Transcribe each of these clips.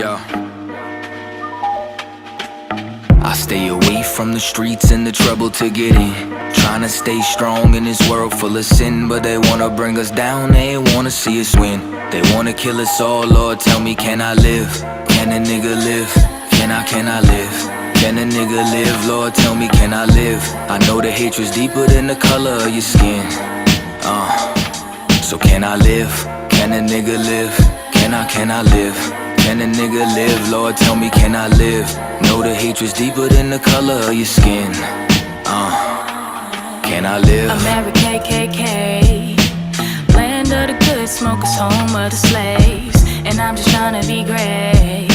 Yeah. I stay away from the streets and the trouble to get in. Tryna stay strong in this world full of sin, but they wanna bring us down, they wanna see us win. They wanna kill us all, Lord, tell me, can I live? Can a nigga live? Can I live? Can a nigga live? Lord, tell me, can I live? I know the hatred's deeper than the color of your skin. So can I live? Can a nigga live? Can I live? Can a nigga live? Lord, tell me, can I live? Know the hatred's deeper than the color of your skin. Can I live? America, KKK, land of the good smokers, home of the slaves. And I'm just trying to be great.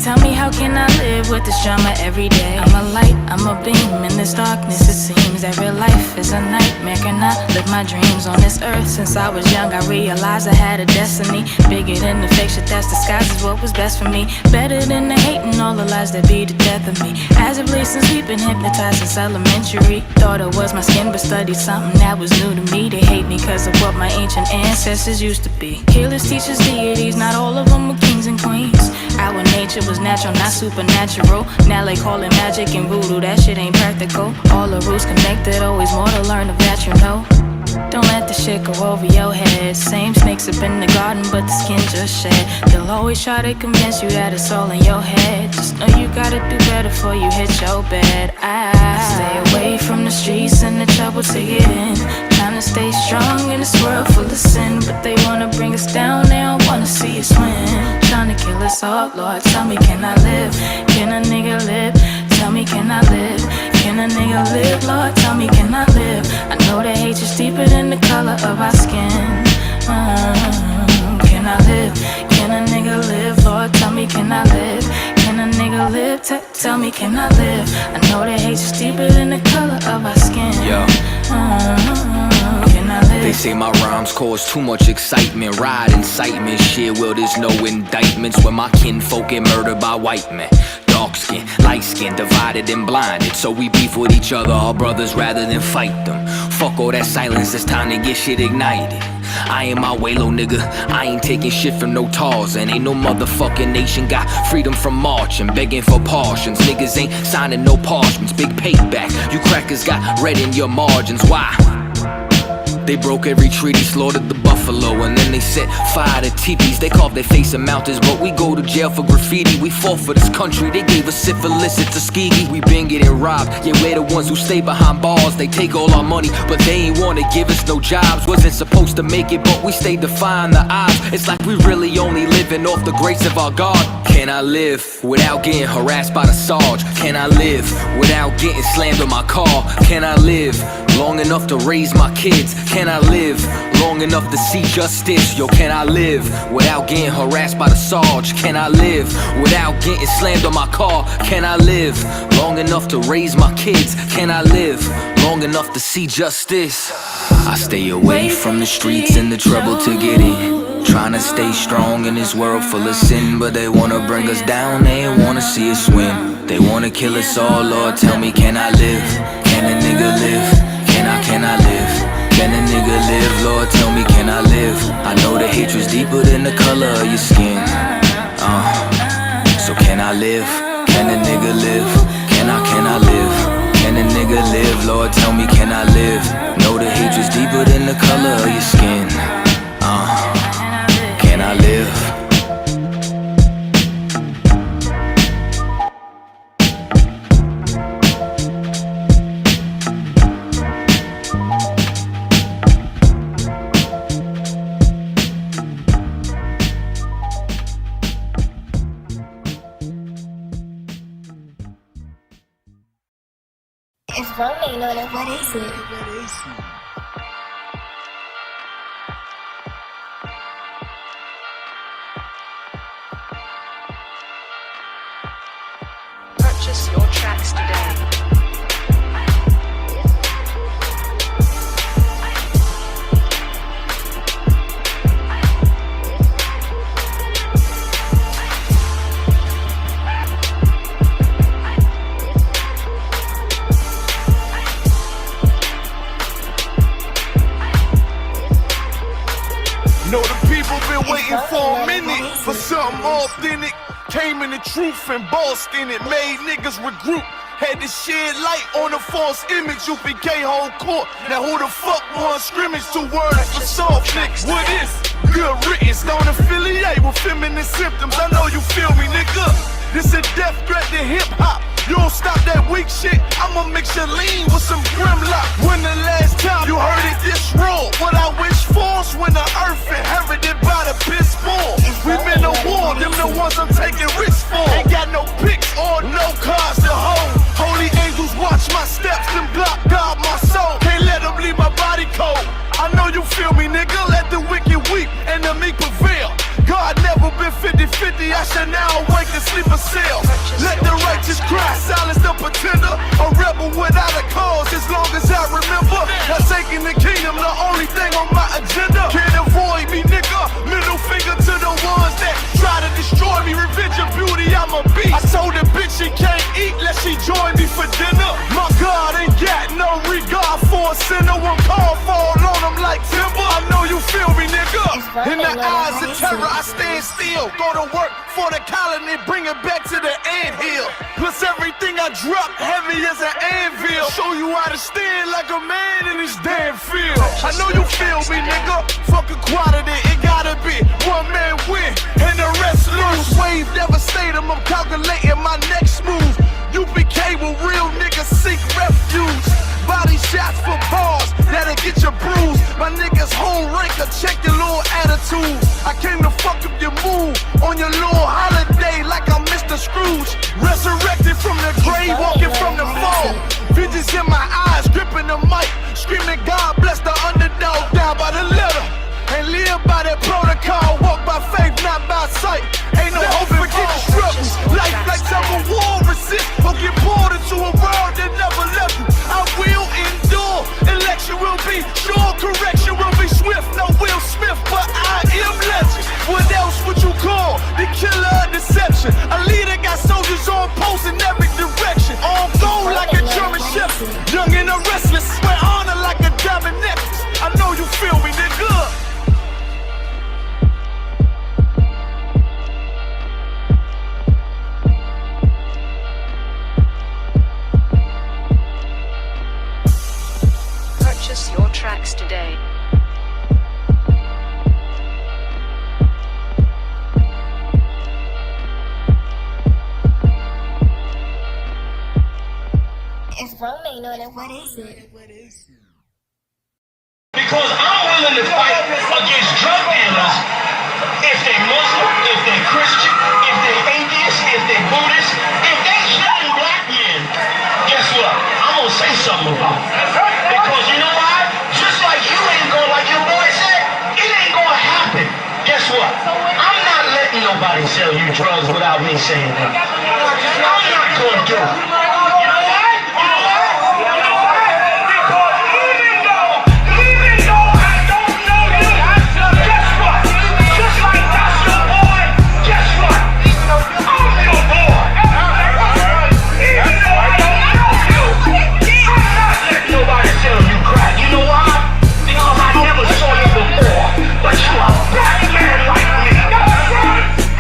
Tell me, how can I live with this drama every day? I'm a light, I'm a beam in this darkness. It seems that real life is a nightmare. Can I live my dreams on this earth? Since I was young, I realized I had a destiny bigger than the fake shit that's disguised what was best for me. Better than the hate and all the lies that be the death of me. As of late, since we've been hypnotized since elementary, thought it was my skin, but studied something that was new to me. They hate me cause of what my ancient ancestors used to be. Healers, teachers, deities, not all of them were kings and queens. Our nature was natural, not supernatural. Now they call it magic and voodoo, that shit ain't practical. All the rules connected, always more to learn of that, you know. Don't let the shit go over your head. Same snakes up in the garden, but the skin just shed. They'll always try to convince you that it's all in your head. Just know you gotta do better before you hit your bed. I stay away from the streets and the trouble to get in. Trying to stay strong in this world full of sin, but they wanna bring us down, they don't wanna see us win. Trying to kill us all, Lord, tell me, can I live? Can a nigga live? Tell me, can I live? Can a nigga live? Lord, tell me, can I live? I know the hate is deeper than the color of our skin. Can I live? Can a nigga live? Lord, tell me, can I live? Can a nigga live? Tell me, can I live? I know the hate is deeper than the color of our skin. Yo. Can I live? They say my rhymes cause too much excitement. Ride incitement, shit, well there's no indictments when my kinfolk get murdered by white men. Dark skin, light skin, divided and blinded. So we beef with each other, our brothers, rather than fight them. Fuck all that silence, it's time to get shit ignited. I ain't my way, little nigga, I ain't taking shit from no Tarzan. Ain't no motherfucking nation got freedom from marching, begging for portions. Niggas ain't signing no parchments, big payback. You crackers got red in your margins, why? They broke every treaty, slaughtered the buffalo, and then they set fire to teepees. They carved their face in mountains, but we go to jail for graffiti. We fought for this country, they gave us syphilis at Tuskegee. We been getting robbed, yeah, we're the ones who stay behind bars. They take all our money, but they ain't wanna give us no jobs. Wasn't supposed to make it, but we stayed defying the odds. It's like we really only living off the grace of our God. Can I live without getting harassed by the Sarge? Can I live without getting slammed on my car? Can I live long enough to raise my kids? Can I live long enough to see justice? Yo, can I live without getting harassed by the Sarge? Can I live without getting slammed on my car? Can I live long enough to raise my kids? Can I live long enough to see justice? I stay away from the streets and the trouble to get in. Trying to stay strong in this world full of sin, but they wanna bring us down, they ain't wanna see us win. They wanna kill us all, Lord, tell me, can I live? Can a nigga live? Can I live? Can a nigga live? Lord, tell me, can I live? I know the hatred's deeper than the color of your skin. So can I live? Can a nigga live? Can I live? Can a nigga live? Lord, tell me, can I live? Know the hatred's deeper than the color of your skin. Can I live? It's rolling on it, what is it? Purchase your tracks today. Know the people been waiting for a minute, for something authentic. Came in the truth in Boston, it made niggas regroup. Had to shed light on the false image, UPK whole court. Now who the fuck won scrimmage? 2 words for soft niggas. What is good riddance? Don't affiliate with feminine symptoms. I know you feel me, nigga. This a death threat to hip hop. You don't stop that weak shit, I'ma mix your lean with some Grimlock. When the last time you heard it this raw? What I wish for's when the earth inherited by the piss poor. We been to war, them the ones I'm taking risks for. Ain't got no pics or no cars to hold. Holy angels watch my steps, them block guard my soul. Can't let them leave my body cold. I know you feel me, nigga, let the wicked weep and the meek prevail. God never been 50-50, I shall now awake and sleep a cell. Let the righteous cry, silence the pretender. A rebel without a cause, as long as I remember. Not taking the kingdom, the only thing on my agenda. Can't avoid me, nigga. Middle finger to the ones that try to destroy me. Revenge of beauty, I'm a beast. I told the bitch she can't eat unless she join me for dinner. My God ain't got no regard for a sinner. One call fall on him like timber. I know you feel me, nigga. In the eyes of terror, I stand still. Go to work for the colony, bring it back to the anthill. Plus everything I drop heavy as an anvil. Show you how to stand like a man in this damn field. I know you feel me, nigga. Fuck equality, it gotta be one man win and the rest lose. Wave devastating, I'm calculating my next move. UPK will real niggas seek refuge. Body shots for bars, that'll get you bruised. My niggas whole ranker, check your little attitude. I came to fuck up your mood on your little holiday like I'm Mr. Scrooge. Resurrected from the grave, walking from the fall. Visions in my eyes, gripping the mic, screaming God bless the underdog. Down by the letter, and live by that protocol. Walk by faith, not by sight. Ain't no hope for getting struggles. Life like some war resist, or get pulled into a world that never left you. I will endure, election will be sure, correction will be swift. No Will Smith, but I am legend. What else would you call the killer of deception? A leader got soldiers on post in every direction. On go like a German shepherd, young and a restless. Wear honor like a diamond necklace. I know you feel me, nigga. Purchase your tracks today. If Rome ain't on it, what is it? Because I'm willing to fight against drug dealers if they Muslim, if they Christian, if they atheist, if they Buddhist, if they killing black men. Guess what? I'm gonna say something about it. Because you know why? Just like you ain't gonna, like your boy said, it ain't gonna happen. Guess what? I'm not letting nobody sell you drugs without me saying that. I'm not gonna do it. You know why? You know why? You know why? Because even though I don't know you, guess what? Just like that's your boy, guess what? I'm your boy. Even though I don't know you, I'm not letting nobody sell you crack. You know why? Because I never saw you before, but you a black man like me.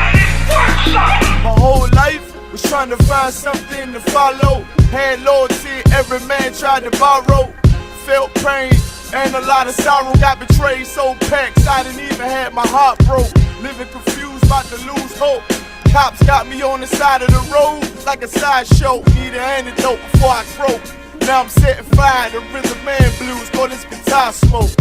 And it's worth something. My whole life was trying to find something to follow. Had loyalty, every man tried to borrow. Felt pain and a lot of sorrow. Got betrayed, so packed, I didn't even have my heart broke. Living confused, about to lose hope. Cops got me on the side of the road like a sideshow. Need an antidote before I croak. Now I'm setting fire to rhythm man blues. Call this guitar smoke.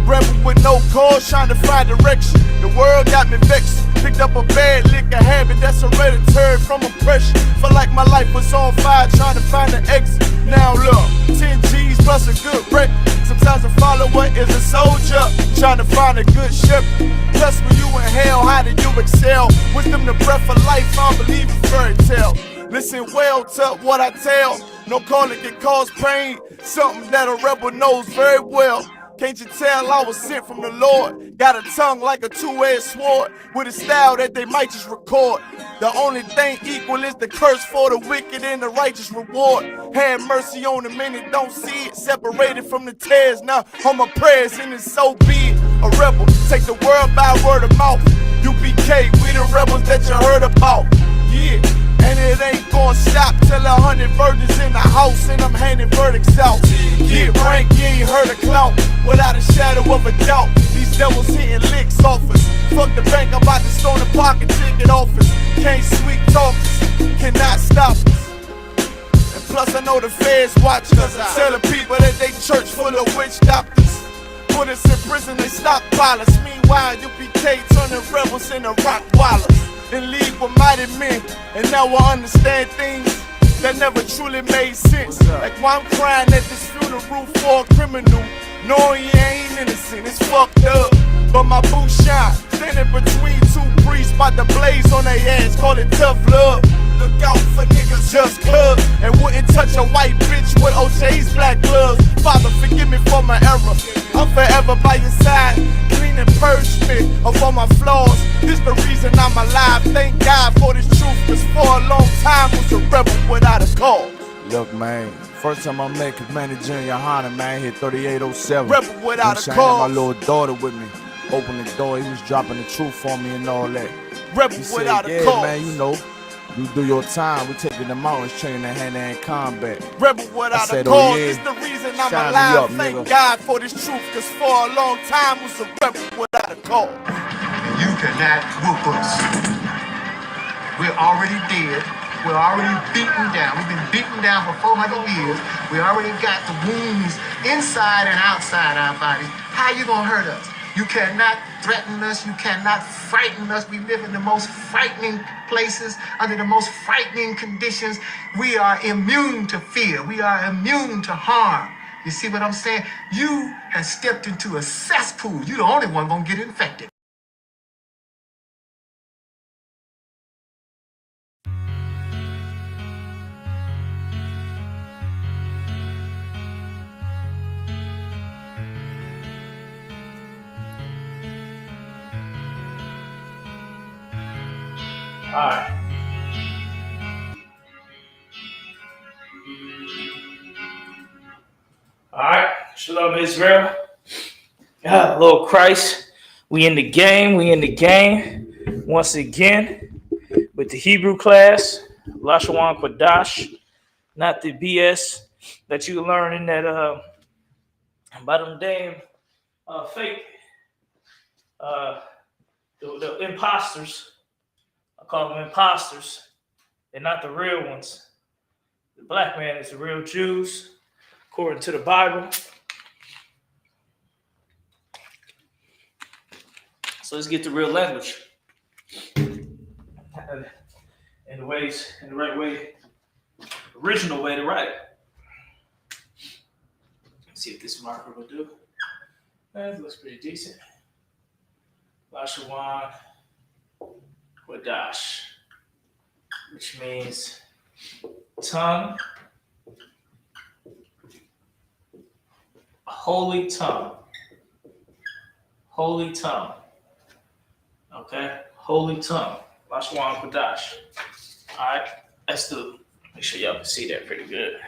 Rebel with no cause, trying to find direction. The world got me vexed. Picked up a bad liquor habit that's hereditary from oppression. Felt like my life was on fire, trying to find an exit. Now look, 10 G's plus a good wreck. Sometimes a follower is a soldier, trying to find a good shepherd. Plus when you in hell, how do you excel? Wisdom the breath of life, I don't believe in fairy tale. Listen well to what I tell. No calling can cause pain, something that a rebel knows very well. Can't you tell I was sent from the Lord? Got a tongue like a two-edged sword, with a style that they might just record. The only thing equal is the curse for the wicked and the righteous reward. Have mercy on the many, don't see it. Separated from the tares, now on my prayers, and it's so be it. A rebel, take the world by word of mouth. UPK, we the rebels that you heard about. Yeah, and it ain't gonna stop till 100 virgins in the house and I'm handing verdicts out. Yeah, rank, you ain't heard a clout without a shadow of a doubt. These devils hitting licks off us. Fuck the bank, I'm about to stone the pocket ticket office. Can't sweet talk us, cannot stop us. And plus I know the feds watch us. Tell the people that they church full of witch doctors. Put us in prison, they stockpile us. Meanwhile, UPK turning rebels into rock wallers. In league with mighty men, and now I understand things that never truly made sense. Like why I'm crying at this funeral for a criminal, knowing you ain't innocent, it's fucked up. But my boots shine, standing between two priests, about to blaze on their ass, call it tough love. Look out for niggas just cuz, and wouldn't touch a white bitch with OJ's black gloves. Father, forgive me for my error, I'm forever by your side. Clean and purge me of all my flaws, this the reason I'm alive. Thank God for this truth, cause for a long time was a rebel without a cause. Look, man, first time I met Commander Junior Hunter, man, hit 3807. Rebel without a cause. My little daughter with me, opened the door, he was dropping the truth for me and all that. Rebel he without said, a cause. Man, you know, you do your time, we taking the mountains, training in hand-to-hand combat. Rebel without a cause, this the reason I'm alive. Thank God for this truth, cause for a long time was a rebel without a cause. You cannot whoop us. We're already dead. We're already beaten down. We've been beaten down for 400 years. We already got the wounds inside and outside our bodies. How you gonna hurt us? You cannot threaten us. You cannot frighten us. We live in the most frightening places, under the most frightening conditions. We are immune to fear. We are immune to harm. You see what I'm saying? You have stepped into a cesspool. You're the only one gonna get infected. All right. All right. Shalom, Israel. Lord Christ, we in the game. We in the game once again with the Hebrew class, Lashawan Kwadash, not the BS that you learn in that by them damn fake the imposters. I call them imposters. They're not the real ones. The black man is the real Jews, according to the Bible. So let's get the real language. In the right way, original way to write it. Let's see if this marker will do. That looks pretty decent. Lashawan Kwadash, which means tongue, holy tongue. Holy tongue. Okay? Holy tongue. Lashawan Kwadash. Alright? Let's do. Make sure y'all can see that pretty good.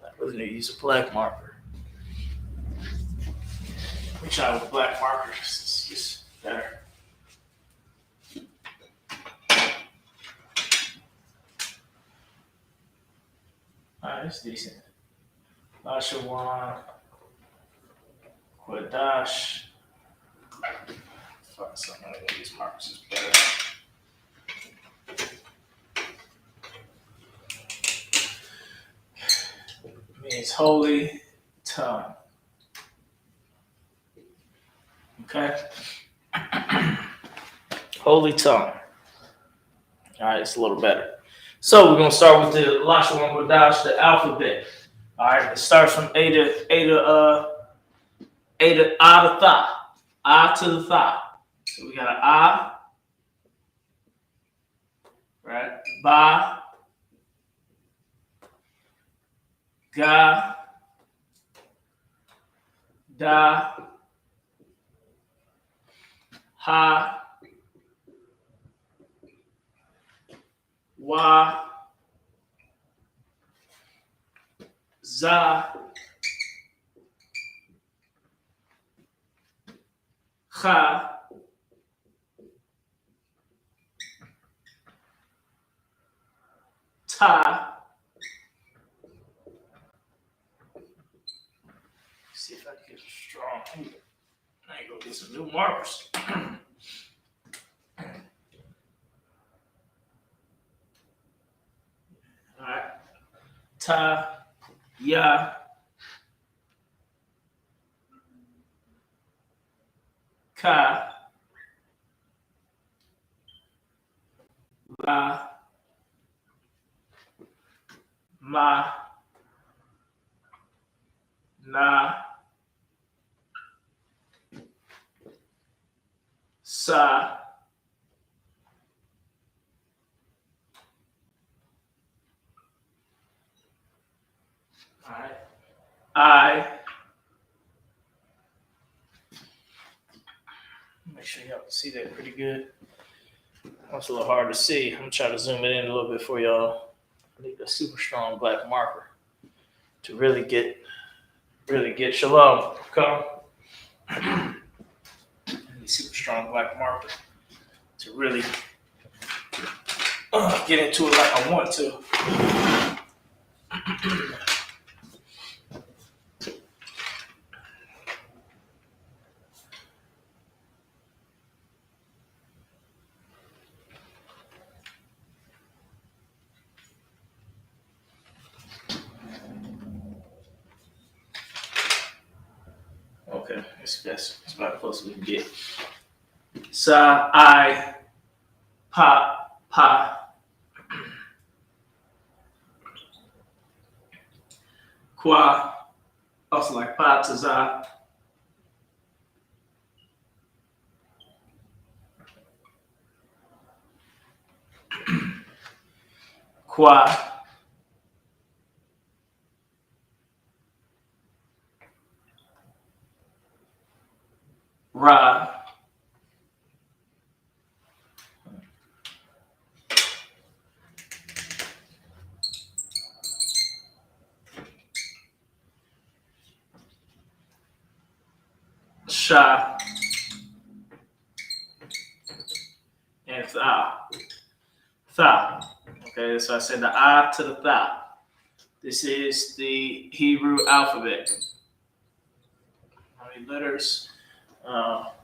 I really need to use a black marker. We try with a black marker. It's just better. Alright, that's decent. Lashawan Kwadash. Fuck, something like these markers is better. Means holy tongue. Okay? Holy tongue. All right, it's a little better. So we're gonna start with the Lashawan Kwadash, the alphabet. All right, it starts from A to Tha. A to the Tha. So we got an A, right? Ba, Ga, Da, Ha, Wa, Za, Cha, Ta. See if I can get it strong. I ain't gonna get some new markers. All right. Ta, ya, ka, la, ma, na, sa, all right, I. Make sure y'all can see that pretty good. That's a little hard to see. I'm gonna try to zoom it in a little bit for y'all. I need a super strong black marker to really get shalom. Come. I need a super strong black marker to really get into it like I want to. Okay, that's about as close as we can get. Sa, I, pa, pa. Qua, also like pa to za. Qua. Ra. Sha. And tha. Tha. Okay, so I said the I to the tha. This is the Hebrew alphabet. How many letters?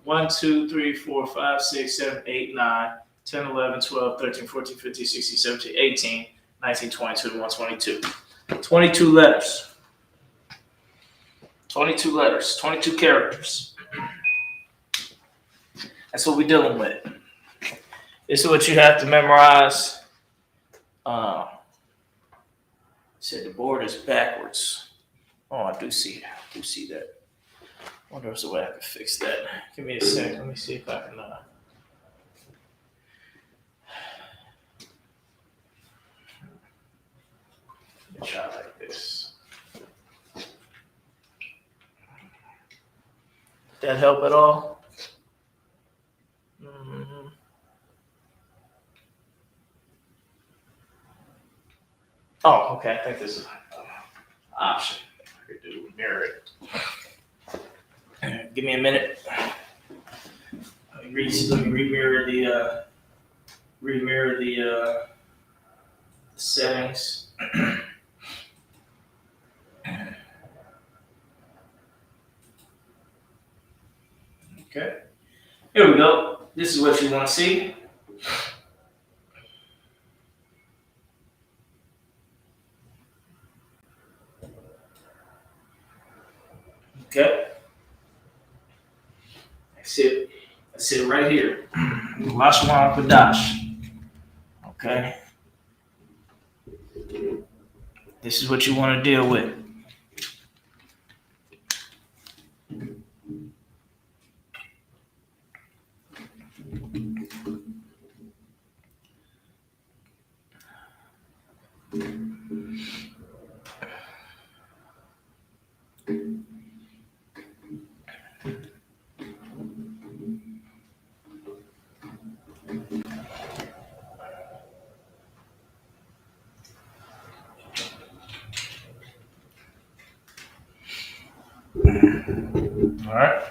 1, 2, 3, 4, 5, 6, 7, 8, 9, 10, 11, 12, 13, 14, 15, 16, 17, 18, 19, 20, 21, 22. 22 letters. 22 letters. 22 characters. That's what we're dealing with. This is what you have to memorize. Said the board is backwards. Oh, I do see that. I wonder if there's a way I can fix that. Give me a sec. Let me see if I can. Let me try like this. Did that help at all? Mm-hmm. Oh, okay. I think this is an option. I could do mirror it. Give me a minute. Let me remirror the settings. Okay. Here we go. This is what you want to see. Okay. That's it right here. Lashwan Kadash. Okay. This is what you want to deal with. All right.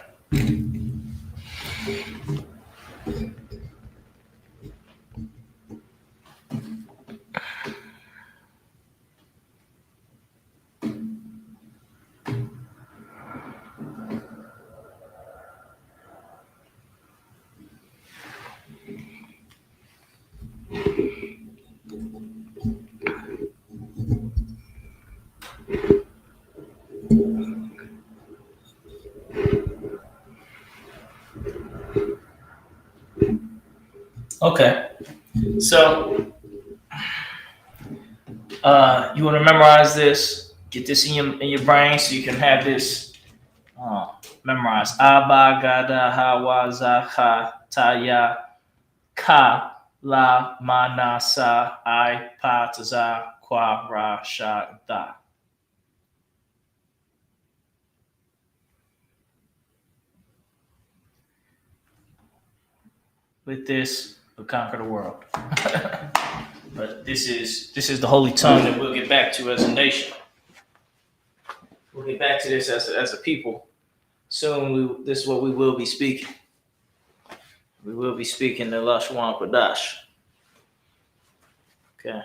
Okay. So you want to memorize this, get this in your brain so you can have this memorized. Aba gada hawa za ha taya ka la manasa I pataza kwa ra sha da. With this, we'll conquer the world. But this is the holy tongue that we'll get back to as a nation. We'll get back to this as a people. Soon, this is what we will be speaking. We will be speaking the Lashwan Kodash. Okay.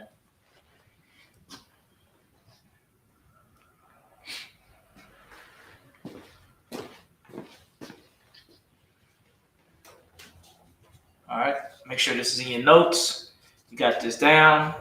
All right. Make sure this is in your notes. You got this down.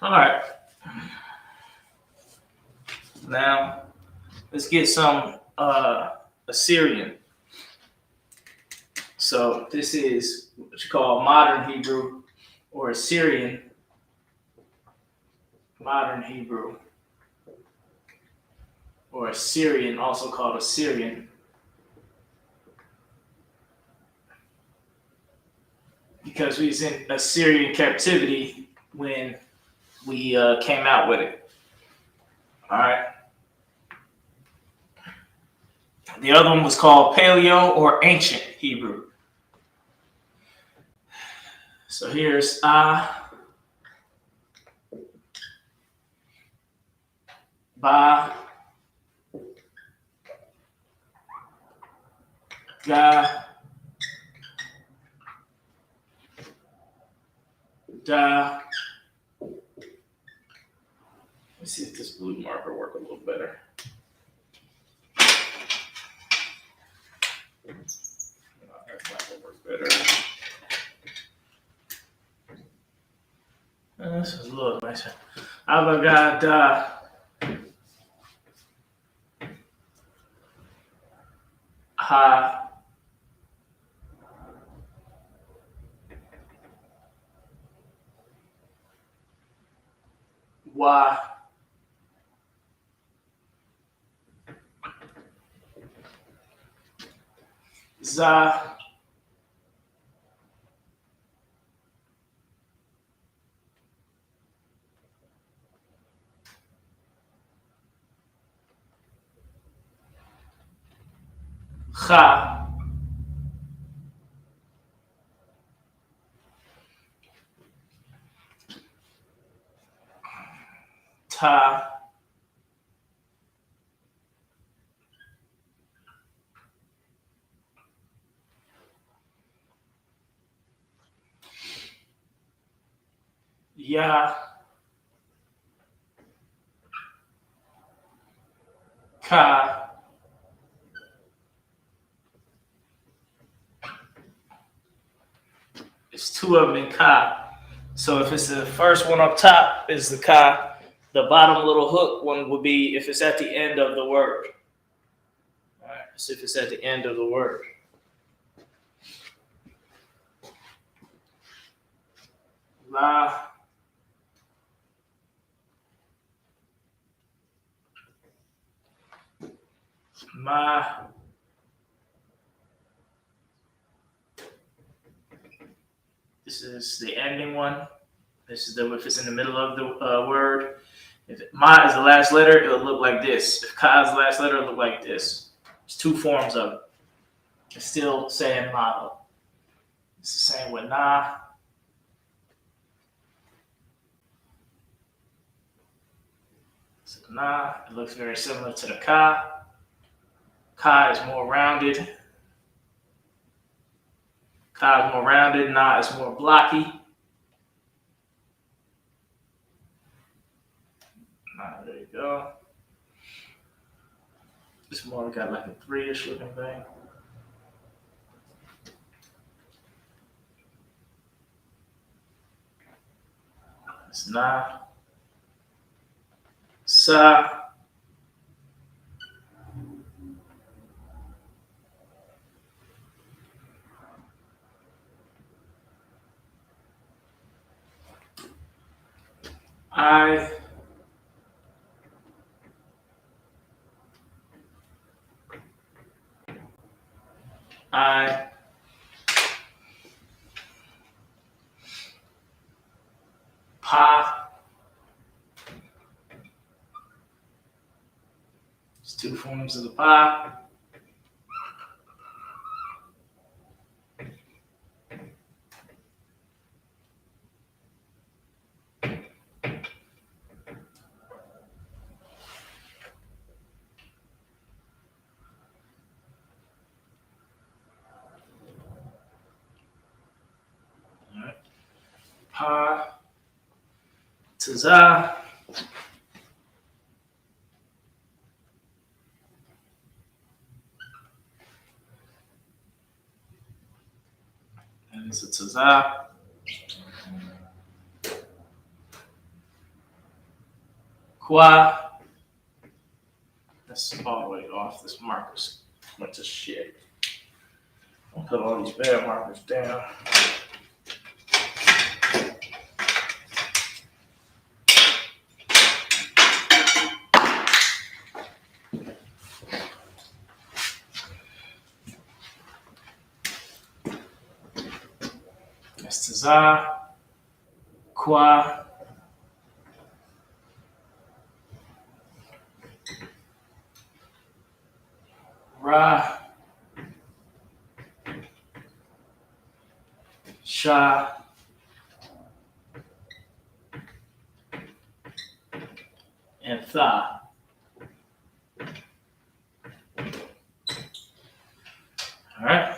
All right. Now, let's get some Assyrian. So this is what you call modern Hebrew or Assyrian. Modern Hebrew or Assyrian, also called Assyrian. Because we was in Assyrian captivity when we came out with it. All right. The other one was called Paleo or Ancient Hebrew. So here's ba, ga, da. Let's see if this blue marker work a little better. That will work better. This is a little nicer. Abagada. Ha. Wa. Za. Ha. Ta. Ya. Ka. There's two of them in Ka. So if it's the first one up top is the Ka, the bottom little hook one would be if it's at the end of the word. All right, so if it's at the end of the word. La. Ma. This is the ending one. This is the if it's in the middle of the word. If ma is the last letter, it'll look like this. If ka is the last letter, it'll look like this. There's two forms of it. It's still saying ma. It's the same with na. So na, it looks very similar to the ka. Ka is more rounded. Ka is more rounded. Na is more blocky. There you go. This more got like a 3-ish looking thing. It's Na. Sa. I. Pa. It's 2 forms of the Pa. Pa to Za. And it's a Taza. Qua. That's all the way off. This marker's went to shit. I'll put all these bad markers down. That's Taza. Qua. Ra. Sha. And Tha. All right.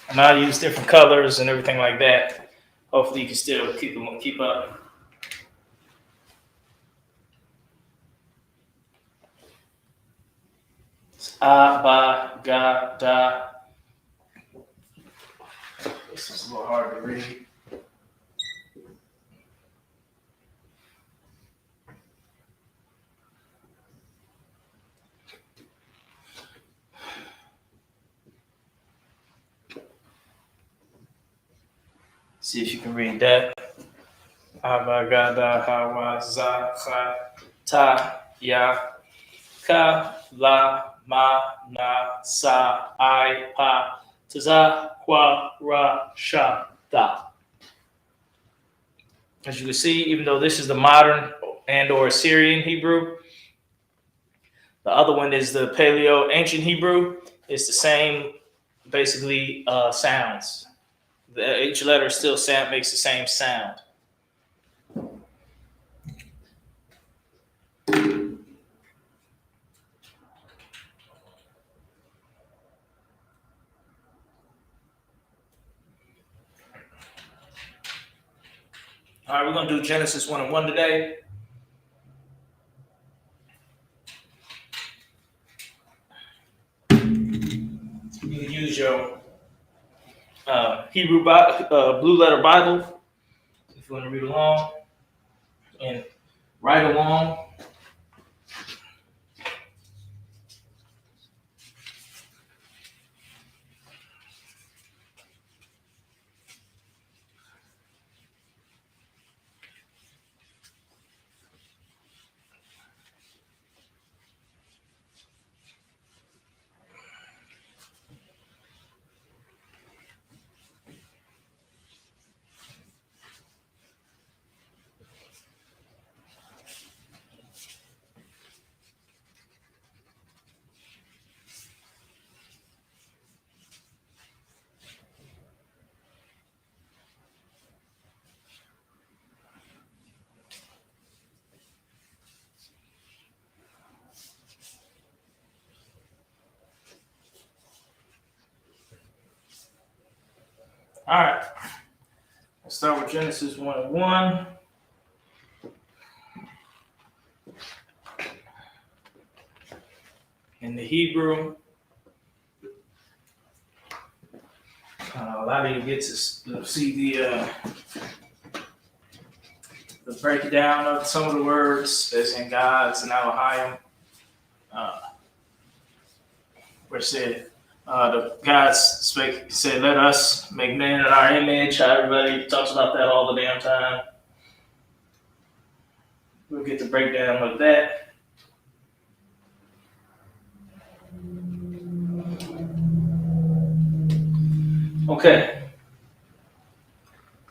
And I'll use different colors and everything like that. Hopefully you can still keep up. It's A, Ba, Ga, Da. This is a little hard to read. See if you can read that. Aba, Gada, Hawa, Za, Cha, Ta, Ya, Ka, La, Ma, Na, Sa, I, Pa, Taza, Qua, Ra, Sha, Da. As you can see, even though this is the modern and or Assyrian Hebrew, the other one is the Paleo Ancient Hebrew. It's the same, basically, sounds. Each letter still makes the same sound. All right, we're going to do Genesis 1 and 1 today. You can use your Hebrew Blue Letter Bible if you want to read along and write along. All right. Let's start with Genesis 1:1. In the Hebrew, a lot of you get to see the breakdown of some of the words that's in God's and Elohim. Where it said, the God said, "Let us make man in our image." How everybody talks about that all the damn time. We'll get the breakdown of that. Okay.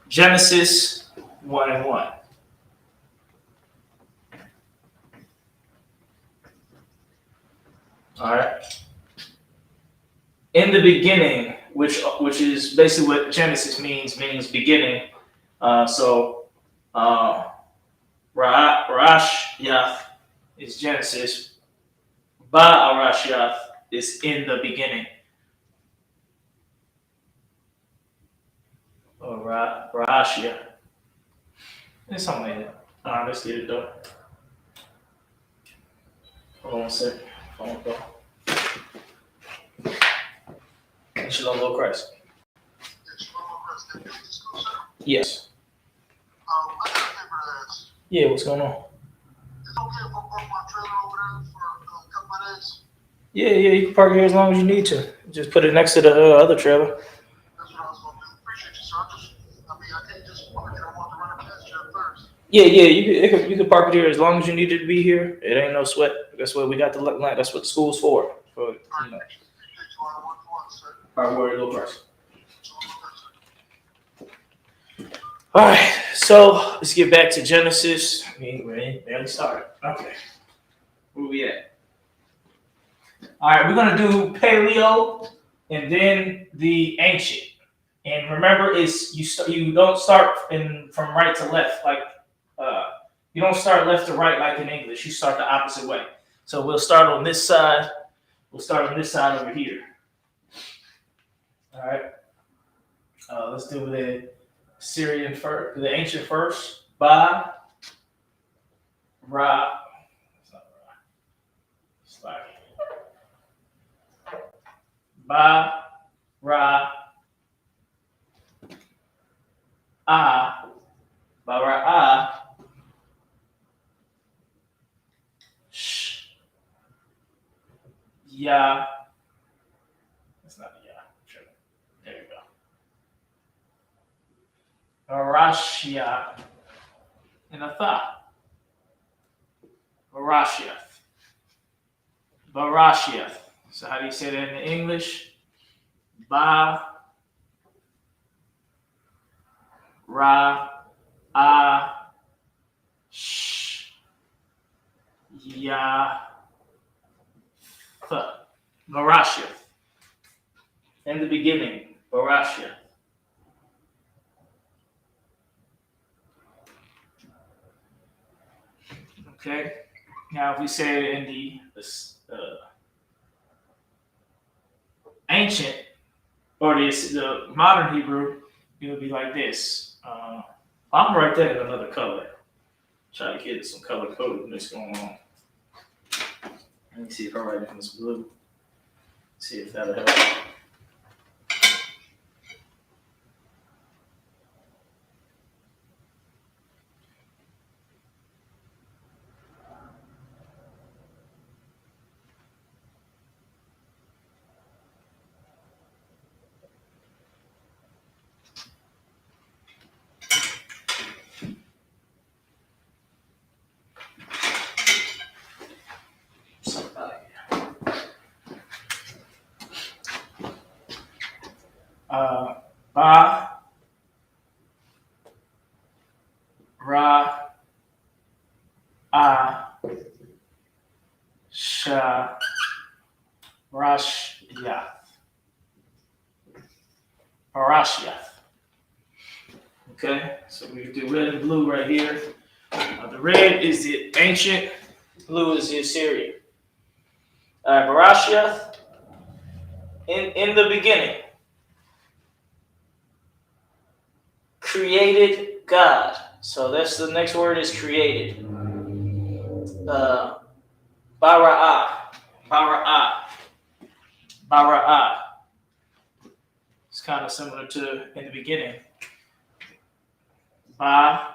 Genesis 1:1. All right. In the beginning, which is basically what Genesis means beginning. Ra'ashiath is Genesis. Ba'arashiath is in the beginning. Or Ra'ashia. It's something like that. Let's get it done. Hold on a second. Phone call. Shalom, Lord Christ. Yes. I got a favor to ask. Yeah, what's going on? Is it okay if I park my trailer over there for a couple of days? Yeah, you can park here as long as you need to. Just put it next to the other trailer. That's what I was going to do. Appreciate you, sir. I can't just park it. I want to run it past you at first. Yeah, you can park it here as long as you need it to be here. It ain't no sweat. That's what we got the land. That's what the school's for. You know. Appreciate you on one, sir. All right, word, little person. All right, so let's get back to Genesis. We barely started. Okay, where we at? All right, we're gonna do Paleo and then the ancient. And remember, you don't start from right to left like you don't start left to right like in English. You start the opposite way. So we'll start on this side. We'll start on this side over here. All right. Let's do the Syrian first, the ancient first. Ba, Ra. It's not Ra. It's like Ba, Ra, Ah, Ba, Ra, Ah, Sh, Ya. That's not a Ya. Sure. There you go. Arashia and a Tha. Barashiath. Barashiath. So how do you say that in English? Ba, Ra, Ah, Sh, Ya, Th. Barashiath. In the beginning, Barashiath. Okay. Now, if we say it in the ancient or the modern Hebrew, it would be like this. I'm gonna write that in another color. Try to get some color codedness going on. Let me see if I write it in this blue. See if that'll help. Ba, Ra, Ah, Sha, Rashyath. Parashiath. Okay, so we do red and blue right here. The red is the ancient, blue is the Assyrian. Parashiath, in the beginning. created God. So that's the next word is created. Bara'ah. Bara'ah. Bara'ah. It's kind of similar to in the beginning. Ba-ra-ah.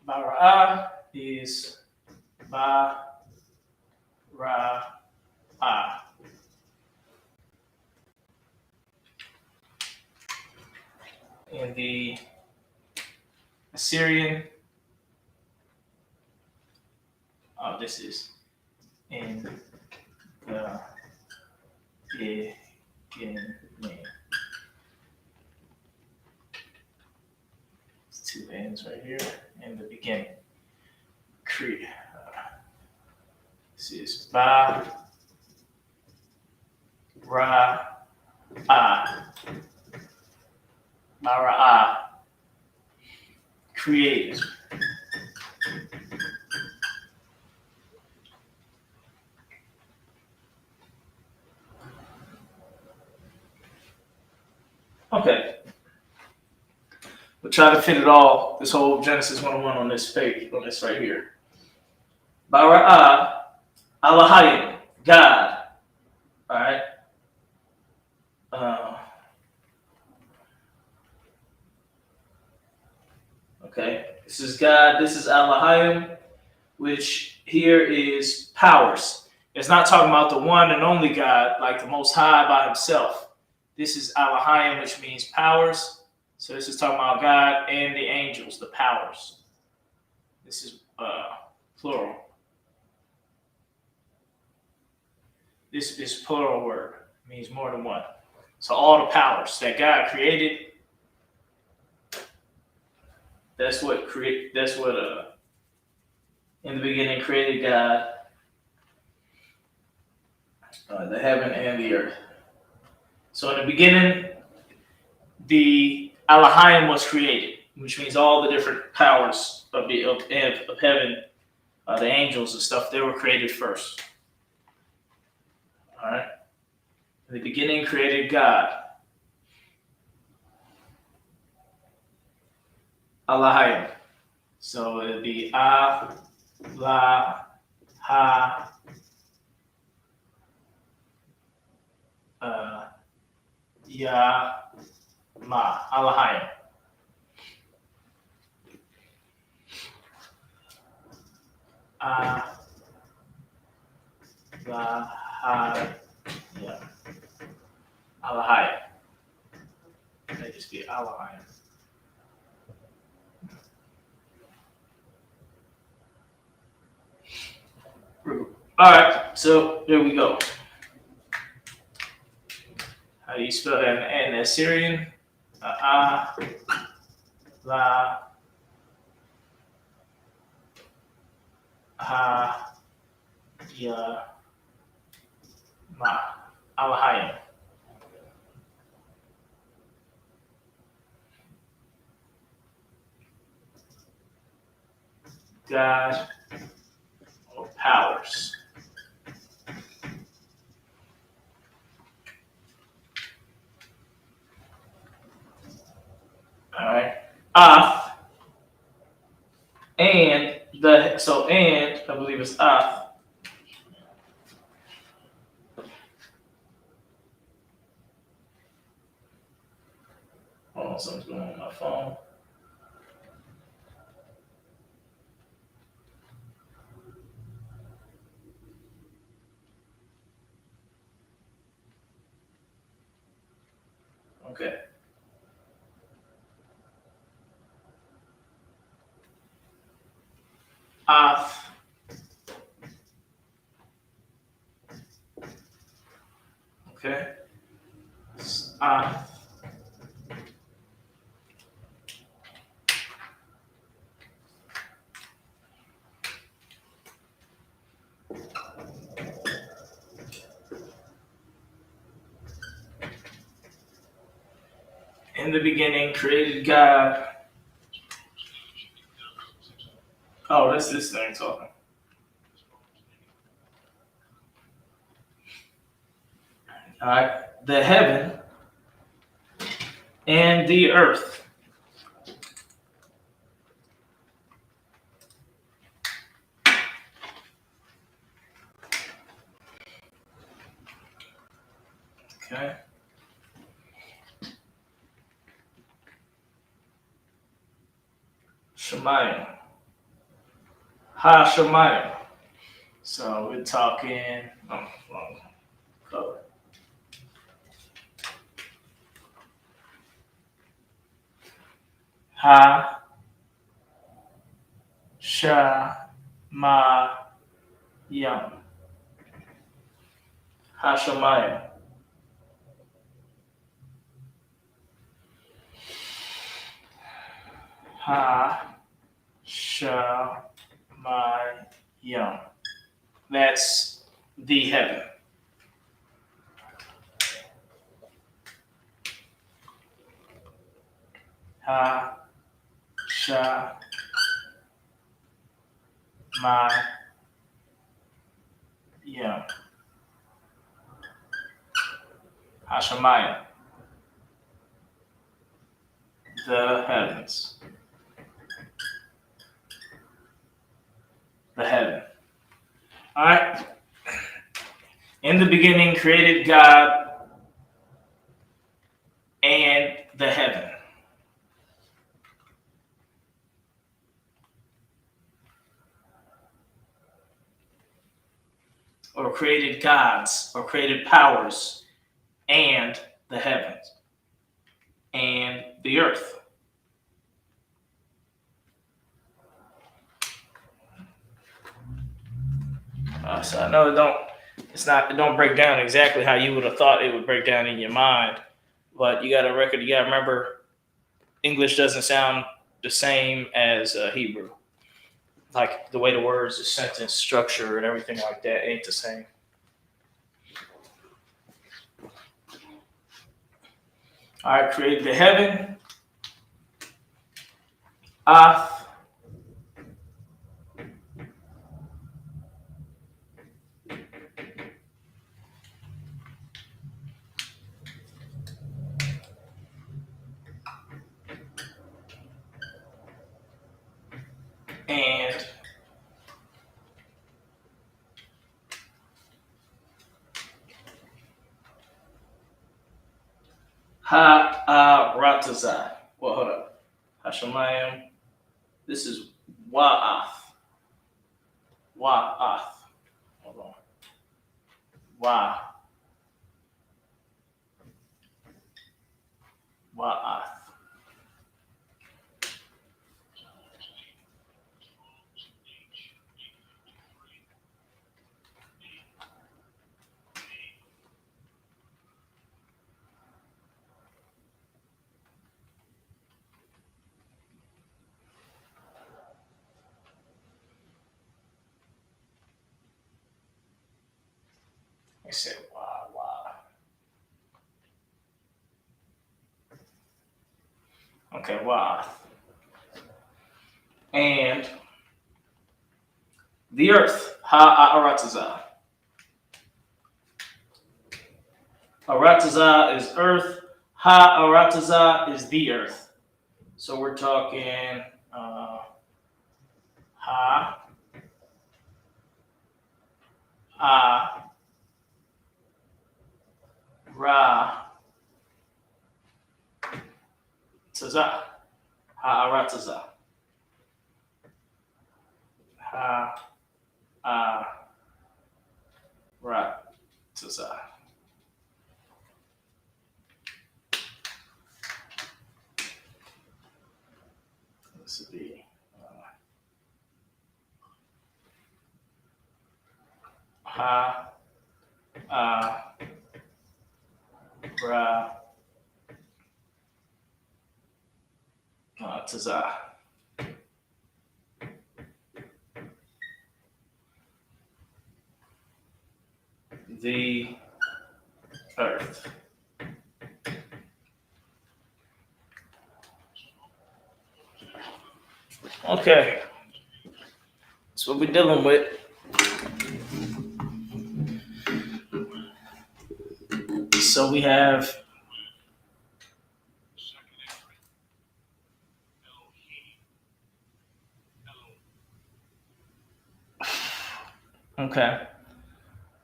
Bara'ah is ba-ra-ah. In the Assyrian, this is in the beginning. It's two ends right here in the beginning. This is ba-ra-ah. Bara'ah. Created. Okay. We'll try to fit it all, this whole Genesis 101 on this page, on this right here. Bara'ah, Elohim, God. All right. Okay. This is God. This is Elohim, which here is powers. It's not talking about the one and only God, like the Most High by himself. This is Elohim, which means powers. So this is talking about God and the angels, the powers. This is plural. This is plural word. It means more than one. So all the powers that God created, that's what in the beginning created God, the heaven and the earth. So in the beginning, the Elohim was created, which means all the different powers of heaven, the angels and stuff, they were created first. All right. In the beginning, created God. Elohim. So it'd be Elohim. Elohim. That just be Elohim. All right, so there we go. How do you spell that in Assyrian? Elohim. God or powers. All right. And I believe it's Hold on, something's going on my phone. Okay. Okay. In the beginning, created God. Oh, that's this thing talking. All right, the heaven and the earth. Okay. Shemayim. Ha Shemayim. So we're talking. Oh, wrong color. Ha Shemayim. Ha Shemayim. Ha Shemayim. That's the heaven. Ha Shemayim. Hashemayim. The heavens. The heaven. All right. In the beginning, created God and the heaven. Or created gods, or created powers, and the heavens, and the earth. So I know it don't break down exactly how you would have thought it would break down in your mind, but you got to remember, English doesn't sound the same as Hebrew. Like the way the words, the sentence structure, and everything like that ain't the same. All right, created the heaven, earth, and Ha'aratazah. Well, hold up. Hashemayim. This is Wa'ath. Wa'ath. Hold on. Wa'ath. I said Wa'ath. Okay, Wa'ath. And the earth. Ha'aratazah. Aratazah is earth. Ha'aratazah is the earth. So we're talking Ha A Ra Tazah. Ha'aratazah. Ha'aratazah. This would be Tazah. The earth. Okay. That's what we're dealing with. So we have okay.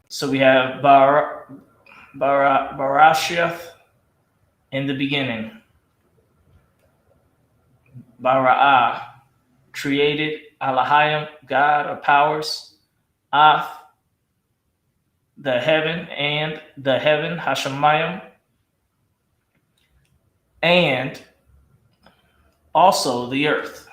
So we have Barasheth in the beginning. Bara'ah, created. Alahayim, God or powers. Ath, the heaven, Hashemayim, and also the earth.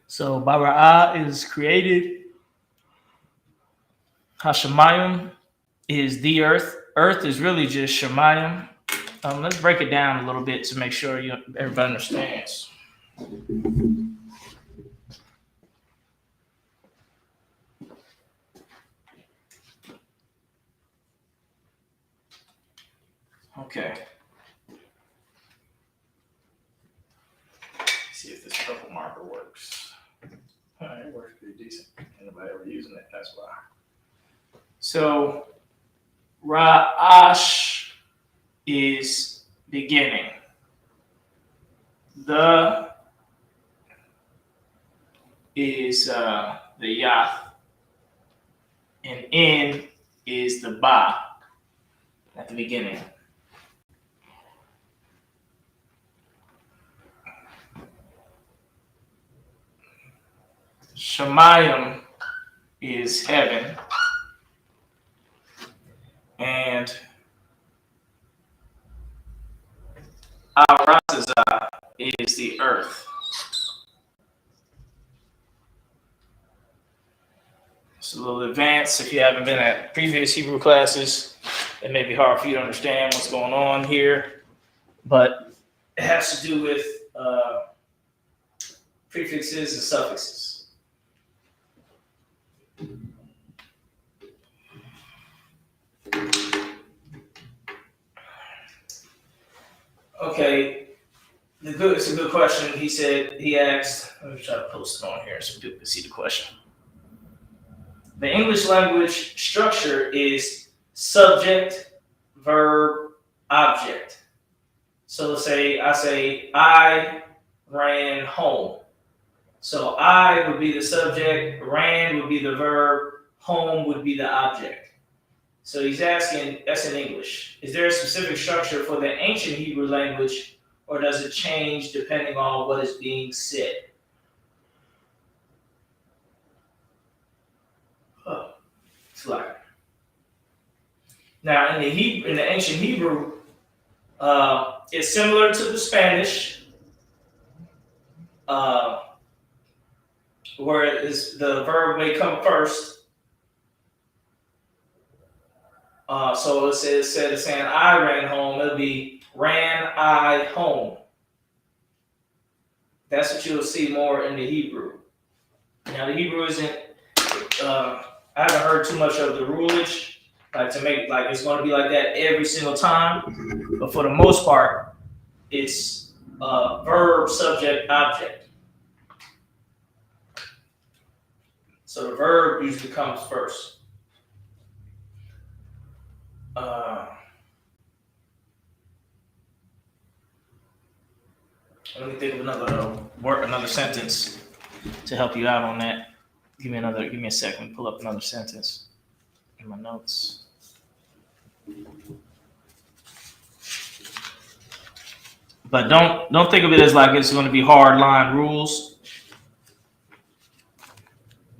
So Bara'ah is created. Hashemayim is the earth. Earth is really just Shemayim. Let's break it down a little bit to make sure everybody understands. Okay. Let's see if this purple marker works. It works pretty decent. Anybody ever using it? That's why. So Ra'ash is beginning. The is the Yath. And in is the Ba at the beginning. Shemayim is heaven. And Arasazah is the earth. It's a little advanced. If you haven't been at previous Hebrew classes, it may be hard for you to understand what's going on here. But it has to do with prefixes and suffixes. Okay, it's a good question. He asked, let me try to post it on here so people can see the question. The English language structure is subject, verb, object. So let's say I ran home. So I would be the subject, ran would be the verb, home would be the object. So he's asking, that's in English. Is there a specific structure for the ancient Hebrew language, or does it change depending on what is being said? It's like now in the ancient Hebrew, it's similar to the Spanish, where the verb may come first. So instead of saying I ran home, it'll be ran I home. That's what you'll see more in the Hebrew. Now the Hebrew isn't. I haven't heard too much of the rulage, like to make like it's going to be like that every single time. But for the most part, it's verb, subject, object. So the verb usually comes first. Let me think of another sentence to help you out on that. Give me a second. Pull up another sentence in my notes. But don't think of it as like it's going to be hard line rules,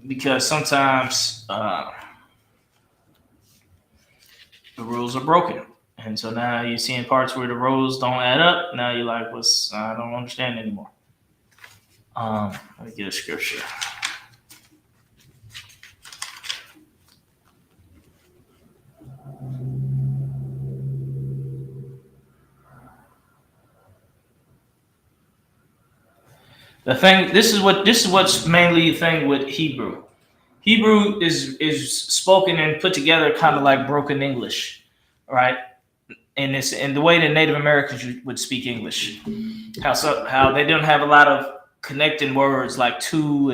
because sometimes the rules are broken. And so now you're seeing parts where the rows don't add up. Now you're like, I don't understand anymore. Let me get a scripture. The thing, this is what's mainly the thing with Hebrew. Hebrew is spoken and put together kind of like broken English, right? And it's in the way that Native Americans would speak English. How they don't have a lot of connecting words like to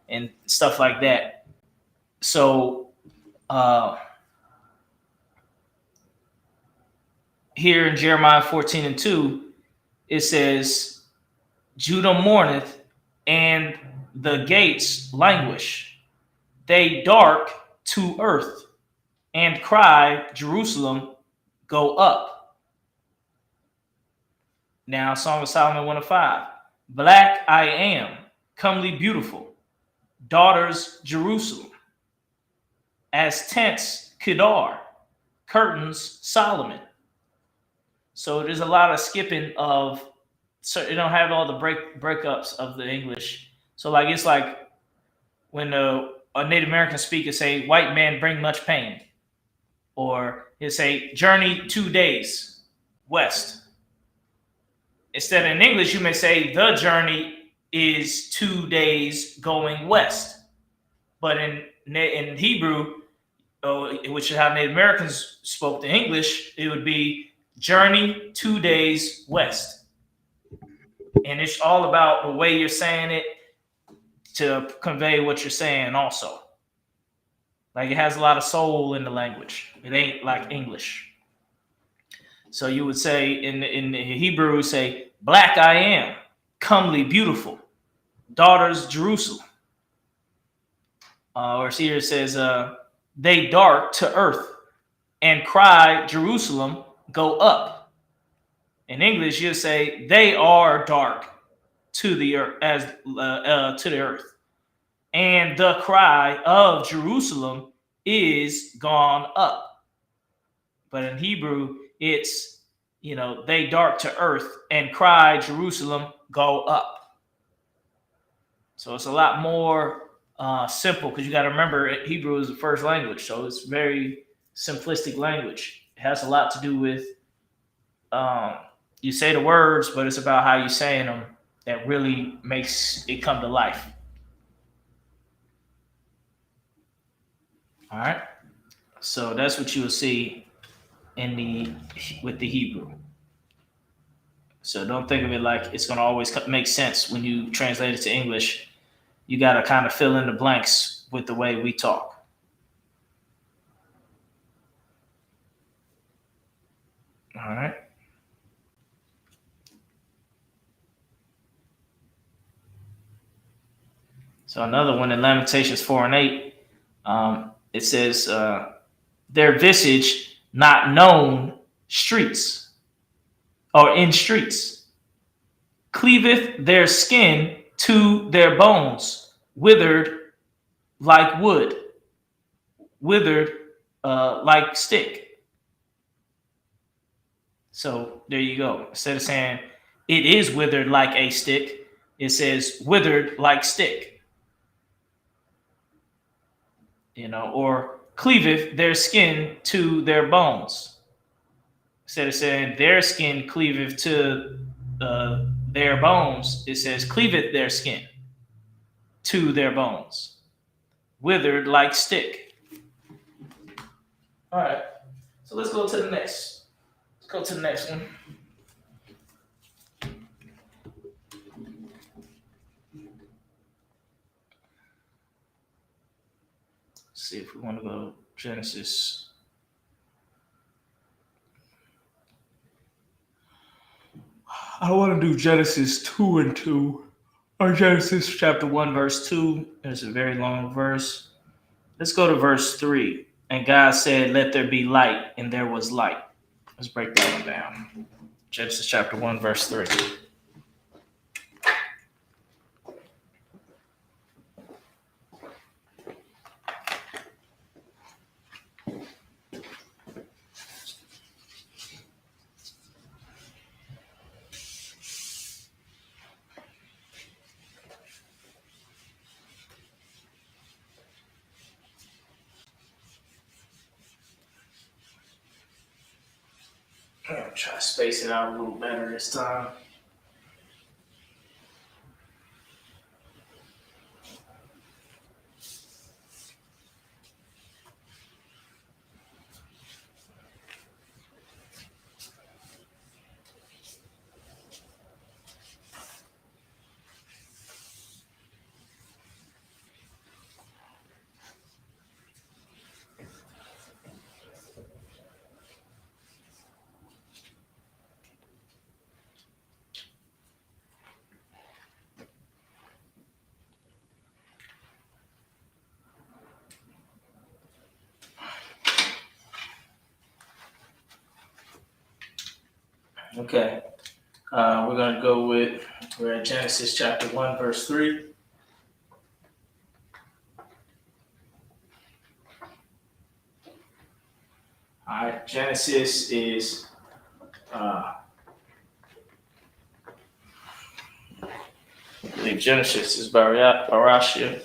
and stuff like that. So here in Jeremiah 14:2, it says, Judah mourneth, and the gates languish. They dark to earth, and cry, Jerusalem, go up. Now, Song of Solomon 1:5. Black I am, comely beautiful, daughters Jerusalem. As tents Kedar, curtains Solomon. So there's a lot of skipping of, so you don't have all the breakups of the English. So like it's like when a Native American speaker say, white man bring much pain. Or he'll say, journey 2 days west. Instead in English, you may say, the journey is 2 days going west. But in Hebrew, which is how Native Americans spoke the English, it would be journey 2 days west. And it's all about the way you're saying it to convey what you're saying also. Like it has a lot of soul in the language. It ain't like English. So you would say in Hebrew, say, black I am, comely beautiful, daughters Jerusalem. Or here it says, they dark to earth and cry, Jerusalem, go up. In English, you say, they are dark to the earth, to the earth. And the cry of Jerusalem is gone up. But in Hebrew, it's, they dark to earth and cry, Jerusalem, go up. So it's a lot more simple because you got to remember Hebrew is the first language. So it's very simplistic language. It has a lot to do with, you say the words, but it's about how you're saying them that really makes it come to life. All right. So that's what you will see with the Hebrew. So don't think of it like it's going to always make sense when you translate it to English. You got to kind of fill in the blanks with the way we talk. All right. So another one in Lamentations 4:8, it says, their visage not known streets or in streets, cleaveth their skin to their bones, withered like wood, withered like stick. So there you go. Instead of saying it is withered like a stick, it says withered like stick. Or cleaveth their skin to their bones. Instead of saying their skin cleaveth to their bones, it says cleaveth their skin to their bones. Withered like stick. All right. So let's go to the next. Let's go to the next one. See if we want to go Genesis. I want to do Genesis 2:2 or Genesis chapter 1 verse 2. It's a very long verse. Let's go to verse 3. And God said, let there be light, and there was light. Let's break that one down. Genesis chapter 1 verse 3. I'm gonna try to space it out a little better this time. Okay, we're going to go we're at Genesis chapter 1, verse 3. All right, Genesis is, I believe Genesis is Barashia,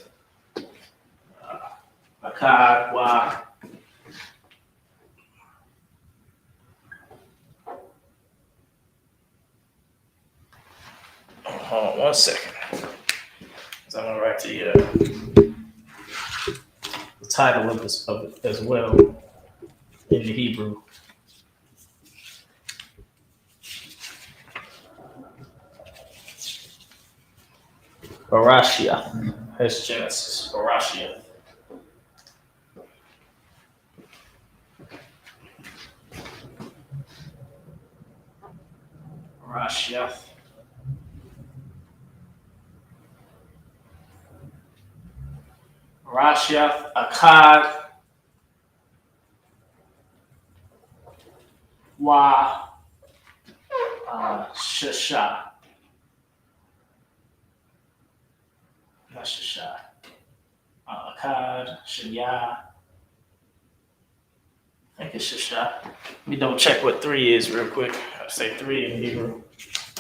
Akkad, Wa. Hold on 1 second. I'm going to write the title of it as well in the Hebrew. Barashia. That's Genesis. Barashia. Barashia. Barashia. Akkad. Wa. Shasha. Not Shasha. Akkad. Shaya. I think it's Shasha. Let me double check what 3 is real quick. I'll say 3 in Hebrew.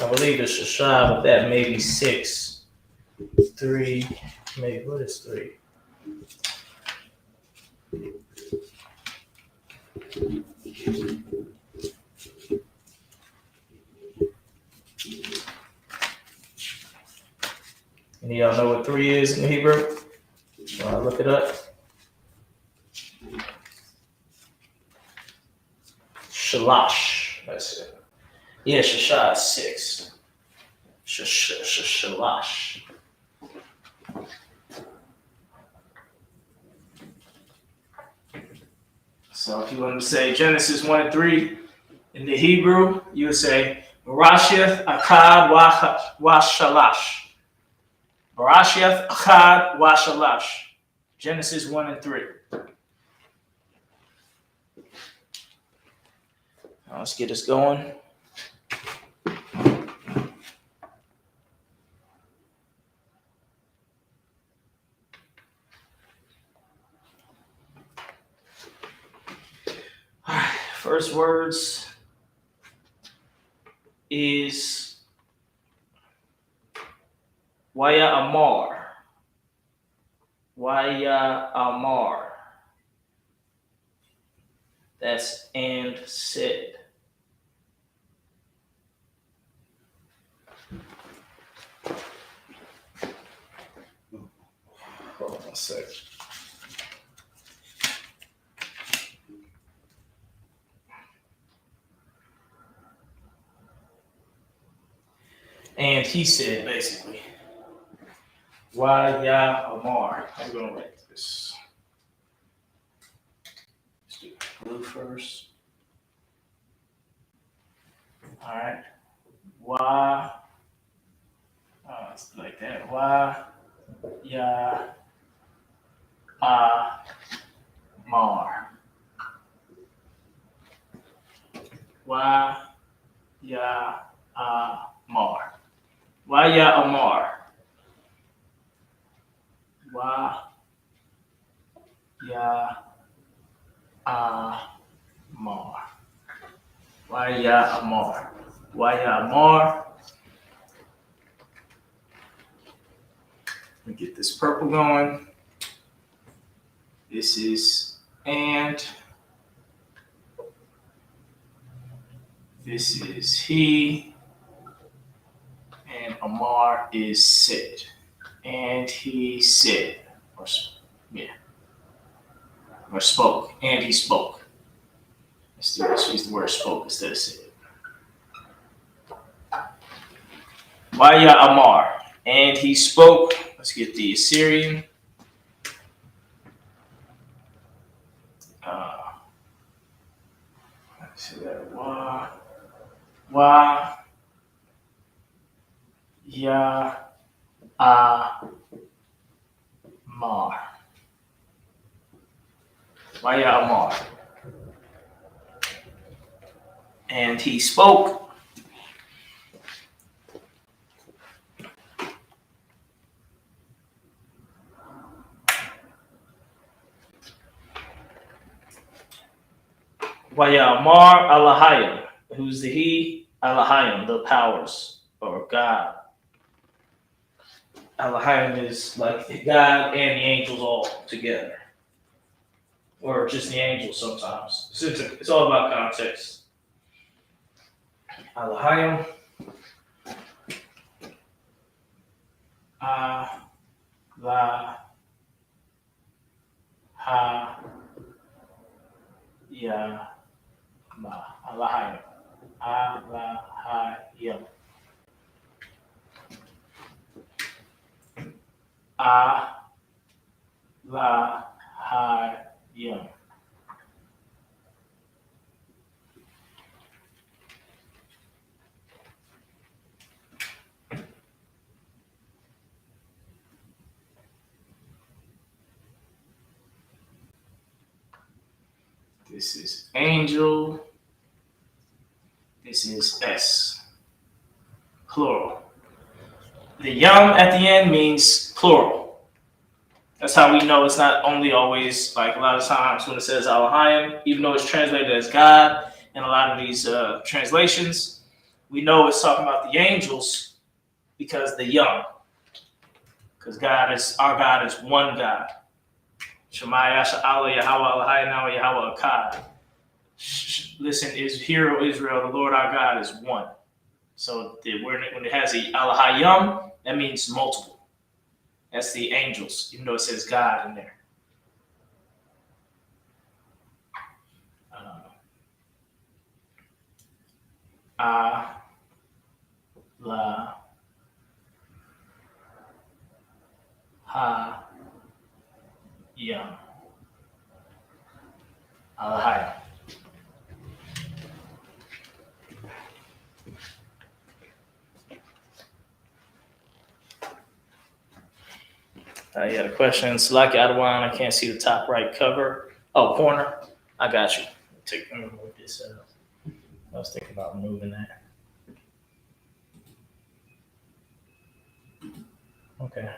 I believe it's Shasha, but that may be 6. 3. Maybe, what is 3? Any of y'all know what 3 is in Hebrew? Look it up. Shalash. That's it. Yeah, Shasha is 6. Shalash. So if you want to say Genesis 1 and 3 in the Hebrew, you would say Barashia, Akkad, Wa Shalash. Barashia, Akkad, Wa Shalash. Genesis 1 and 3. Now let's get this going. All right, first words is Waya Amar. Waya Amar. That's and said. Hold on a sec. And he said, basically, Waya Amar. I'm going to write this. Let's do blue first. All right. It's like that. Waya Amar. Waya Amar. Waya Amar. Waya Amar. Waya Amar. Waya Amar. Let me get this purple going. This is and This is he, and Amar is said. And he said, or spoke, and he spoke. Let's use the word spoke instead of said. Waya Amar, and he spoke. Let's get the Assyrian. Let's see that. Ya Amar. Waya Amar. And he spoke. Waya Amar Alahayim. Who's the he? Alahayim, the powers, or God. Alahayim is like God and the angels all together. Or just the angels sometimes. It's all about context. Alahayim. La ha ya ma. Alahayim. Alahayim. Alahayim. This is angel. This is S. Plural. The yum at the end means plural. That's how we know it's not only always, like a lot of times when it says Alahayim, even though it's translated as God in a lot of these translations, we know it's talking about the angels because the yum. Because our God is one God. Shema Yasha'Allah Yahweh Elohayim Yahweh Akkad. Listen, hear, O Israel, the Lord our God is one. So when it has the Alahayim, that means multiple. That's the angels, even though it says God in there. La ha yam. Alahayim. You had a question. Salaki Adawan, I can't see the top right cover. Oh, corner. I got you. Let me move this up. I was thinking about moving that. Okay.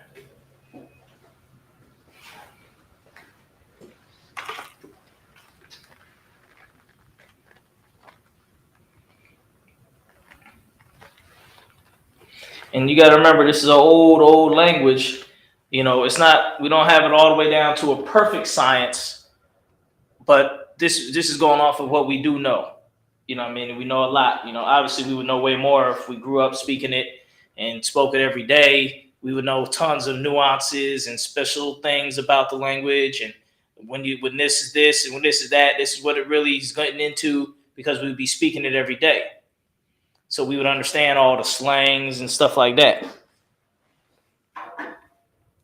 And you got to remember, this is an old language. You know, it's not, we don't have it all the way down to a perfect science, but this is going off of what we do know. You know what I mean? We know a lot. You know, obviously we would know way more if we grew up speaking it and spoke it every day. We would know tons of nuances and special things about the language. And when this is this and when this is that, this is what it really is getting into, because we would be speaking it every day. So we would understand all the slangs and stuff like that.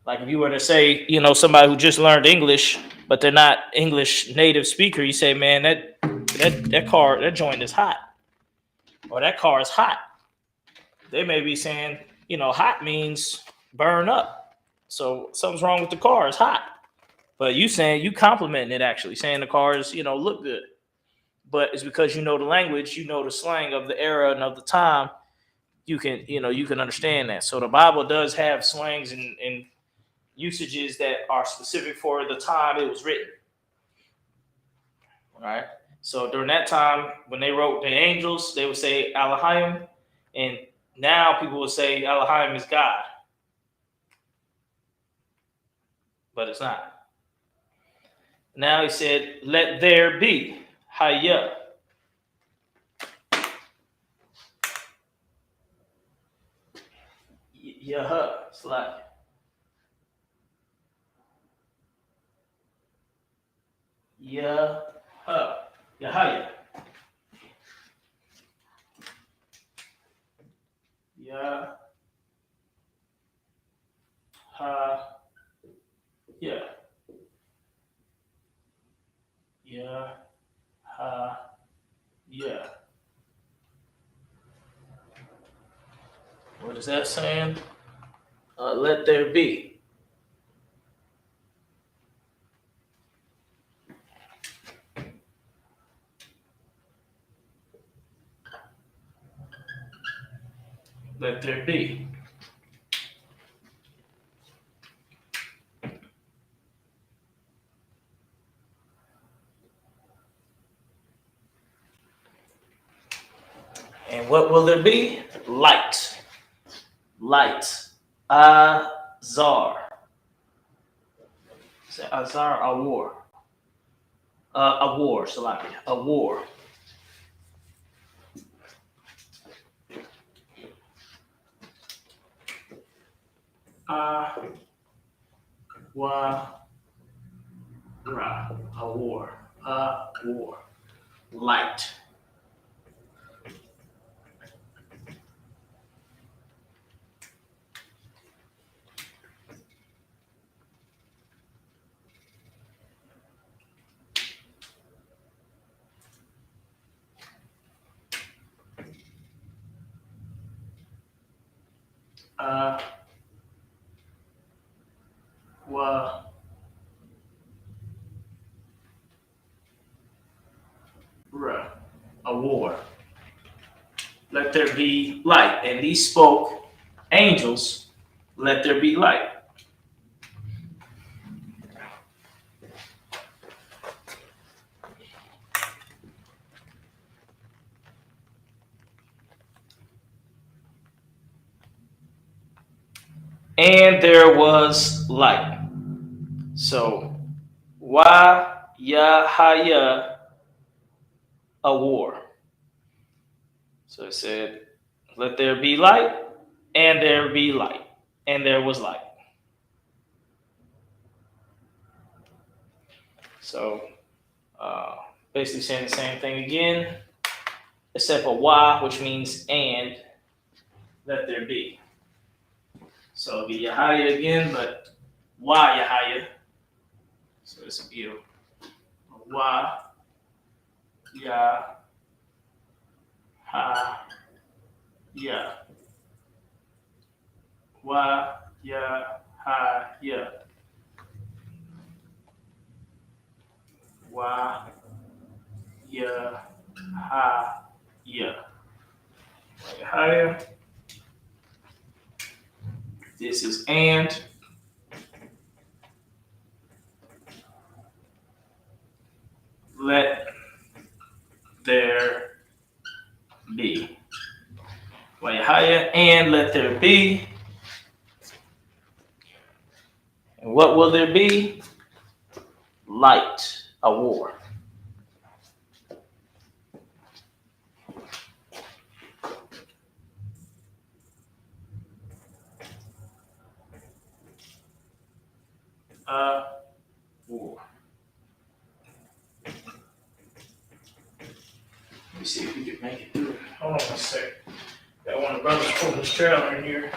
Like if you were to say, you know, somebody who just learned English, but they're not English native speaker, you say, man, that joint is hot. Or that car is hot. They may be saying, you know, hot means burn up. So something's wrong with the car, it's hot. But you complimenting it, actually, saying the cars, you know, look good. But it's because you know the language, you know the slang of the era and of the time, you can understand that. So the Bible does have slangs and usages that are specific for the time it was written. All right. So during that time, when they wrote the angels, they would say Alahayim, and now people will say Alahayim is God. But it's not. Now he said, let there be. Hayya. Yaha. Slack. Yaha. Yahaya. Ya. Ha. Yeah. Yeah. Ha. Yeah. What is that saying? Let there be. Let there be. And what will there be? Light. Light. Azar. Say Azar, a war. A war, Salaki. A war. Wa. Ra. A war. A war. Light. Wa. Ra. A war. Let there be light. And these spoke angels, let there be light. And there was light. So, Wa Yahaya, a war. So it said, let there be light, and there be light. And there was light. So, basically saying the same thing again, except for Wa, which means and, let there be. So it'll be Yahaya again, but Wa Yahaya. So it's a beautiful. Wa Ya Ha Ya. Wa Ya Ha Ya. Wa Ya Ha Ya. Yahaya. This is and. Let there be. Wayahaya, and let there be. And what will there be? Light, a war. A war. Let me see if we can make it through it. Hold on a sec. Got one of the brothers pull this trailer in here.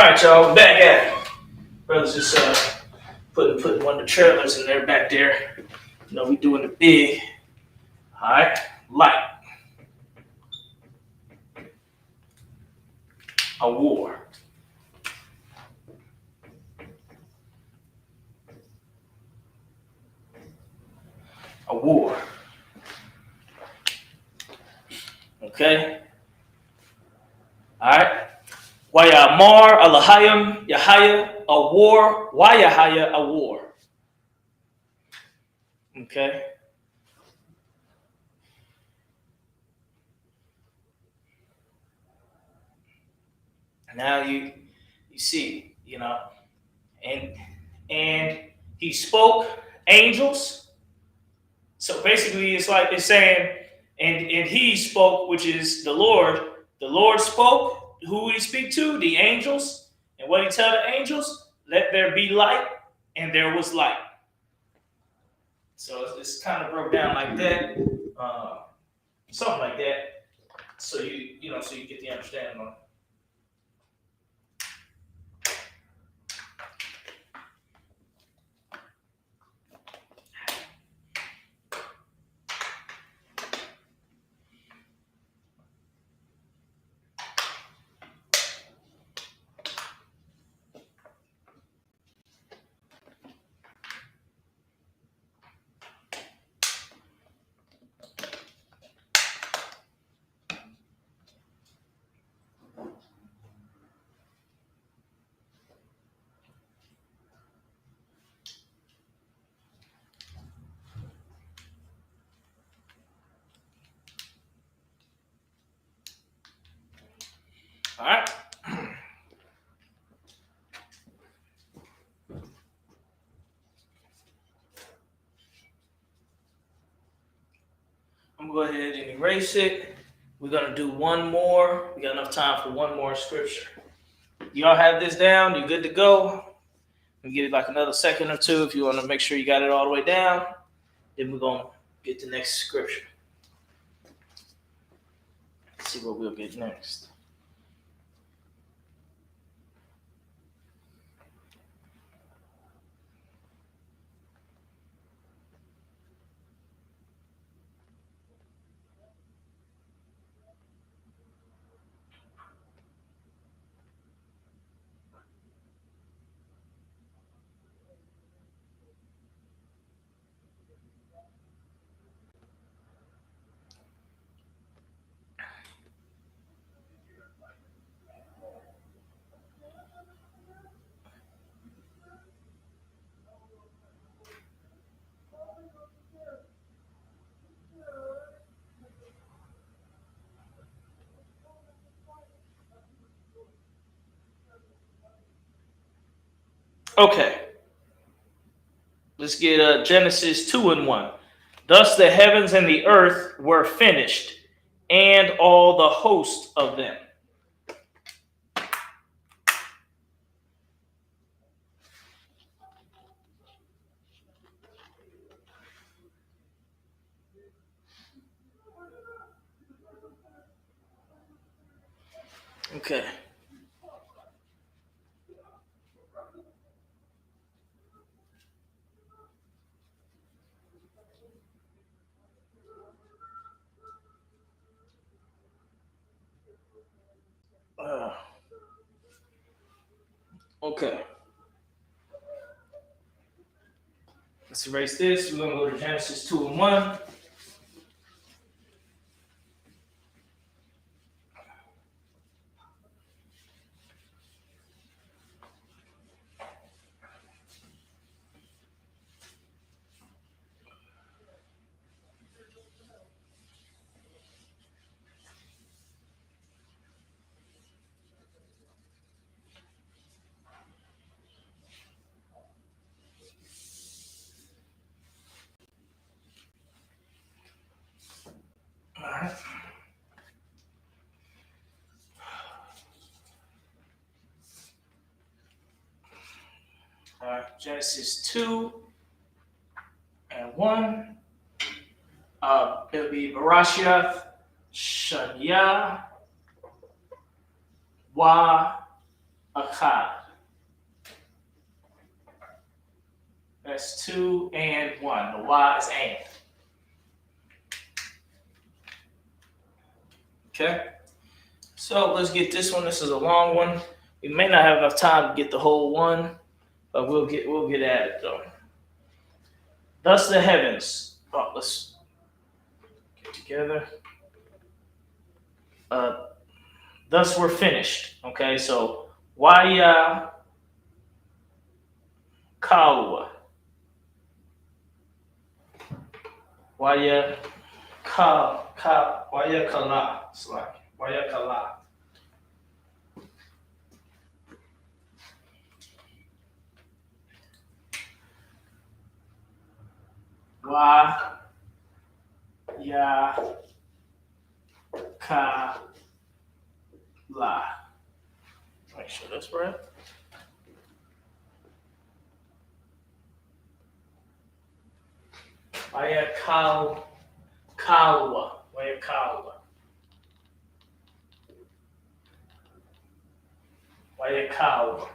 right, y'all, back at it. Brothers just putting one of the trailers in there back there. You know, we doing the big, all right, light. A war. A war. Okay? Alright? Wayamar Alahayim Yahaya, a war. Wayahaya, a war. Okay? Now you see, you know, and he spoke angels. So basically it's like it's saying, and he spoke, which is the Lord. The Lord spoke. Who would he speak to? The angels. And what did he tell the angels? Let there be light, and there was light. So it's kind of broke down like that, something like that. So so you get the understanding on it. All right. I'm going to go ahead and erase it. We're going to do one more. We got enough time for one more scripture. Y'all have this down? You good to go? We give it like another second or two if you want to make sure you got it all the way down. Then we're going to get the next scripture. Let's see what we'll get next. Okay. Let's get Genesis 2:1. Thus the heavens and the earth were finished, and all the host of them. Okay. Okay. Let's erase this. We're going to go to Genesis 2:1. All right. All right. Genesis 2:1. It'll be Barashiath, Shania, Wa, Akkad. That's 2 and 1. The Y is and. Okay. So let's get this one. This is a long one. We may not have enough time to get the whole one, but we'll get at it though. Thus the heavens. Oh, let's get together. Thus we're finished. Okay, so Waya Kawa. Waya Waya Kala. Waya Kala. Waya Kala. Make sure that's right. Waya Kalwa. Waya Kalwa. Waya Kalwa.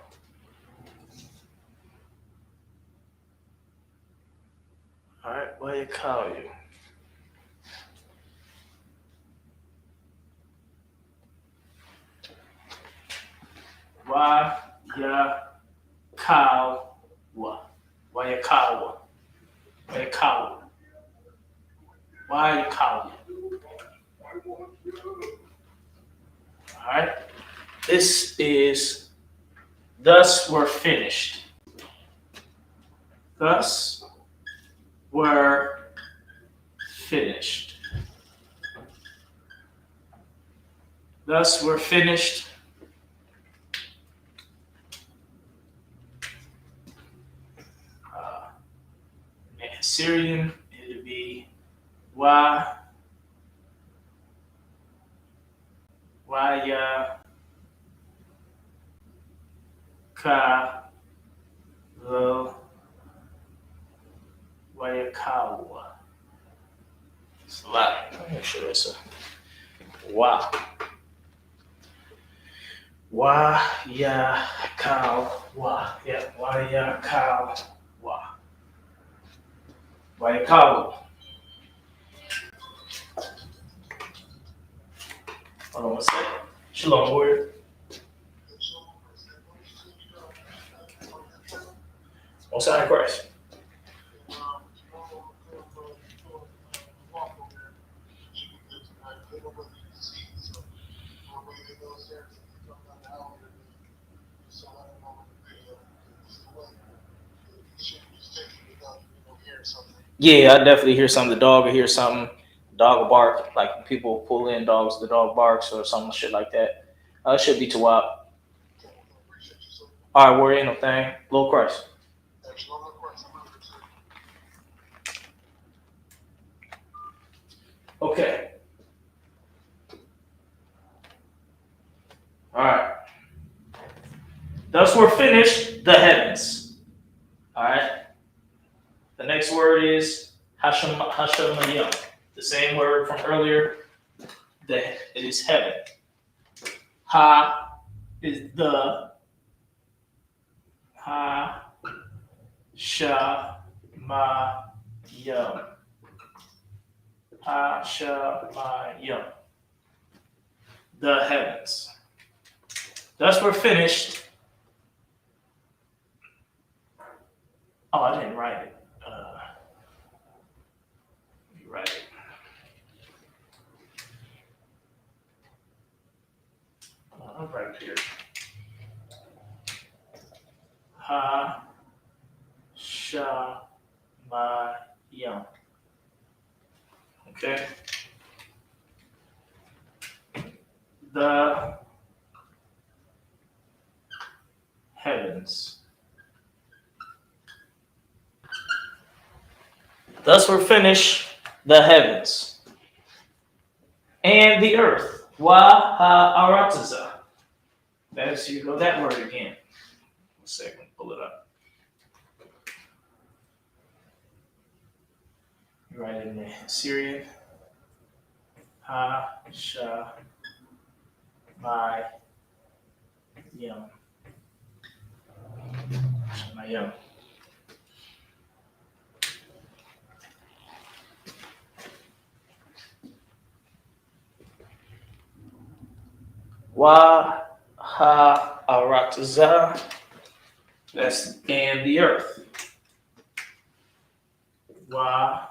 All right, Waya Kalwa. Waya Kalwa. Waya Kalwa. Waya Kalwa. Waya Kalwa. All right. This is thus we're finished. Thus we're finished. Thus we're finished. Syrian, it'll be Waya Kawa. It's a lot. I'm make sure that's a wow. Waya Kawa. Yeah, Waya Kawa. Waya Kawa. Hold on one second. Shalom, warrior. Most High Christ. Yeah, I definitely hear something. The dog will hear something. The dog will bark. Like people pull in dogs, the dog barks or some shit like that. It should be too wild. All right, warrior, ain't no thing. Lord Christ. Okay. All right. Thus we're finished the heavens. All right. The next word is Hashemayim. The same word from earlier. That it is heaven. Ha is the. Hashemayim. Hashemayim. The heavens. Thus we're finished. Oh, I didn't write it. You write it. I'm right here. Hashemayim. Okay. The heavens. Thus we're finished the heavens and the earth. Wa-ha-arataza. That's you go that word again. One second, pull it up. You write it in the Syrian. Ha-sha-my-yum. Shemayim. Wa ha arataza. That's and the earth. Wa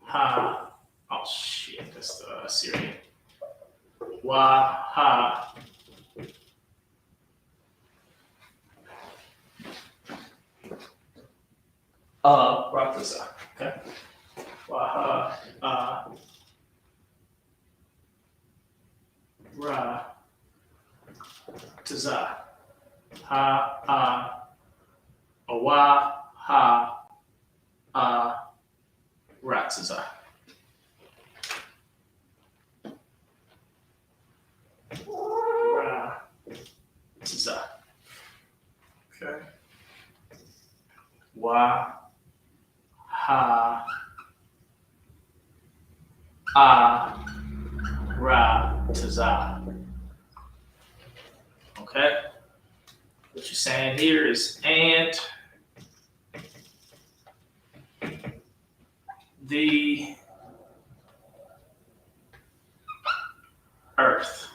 ha. Oh shit, that's the Syrian. Wa ha. Rataza. Okay. Wa ha ra taza. Ha wa ha rataza. Ra taza. Okay. Wa ha ra taza. Okay. What you're saying here is and the earth.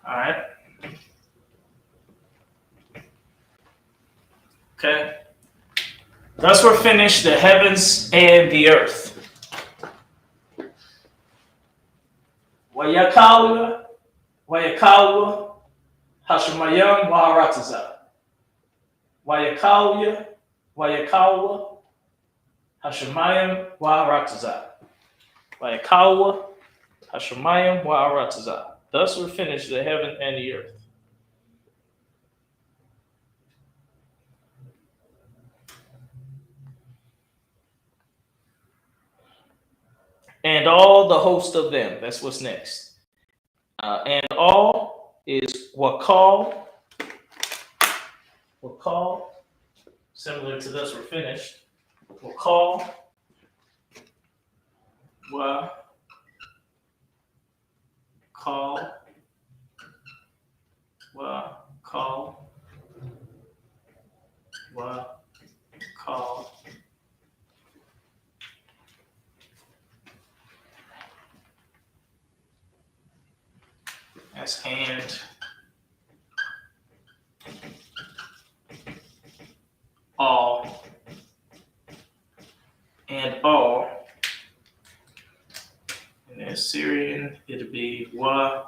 All right. Okay. Thus we're finished the heavens and the earth. Wayakawa Hashemayim Waharataza. Wayakawa Hashemayim Waharataza. Wayakawa Hashemayim Waharataza. Thus we're finished the heaven and the earth. And all the host of them. That's what's next. And all is wakal. Similar to this, we're finished. Wakal. That's and all and all. And then Syrian, it'll be wa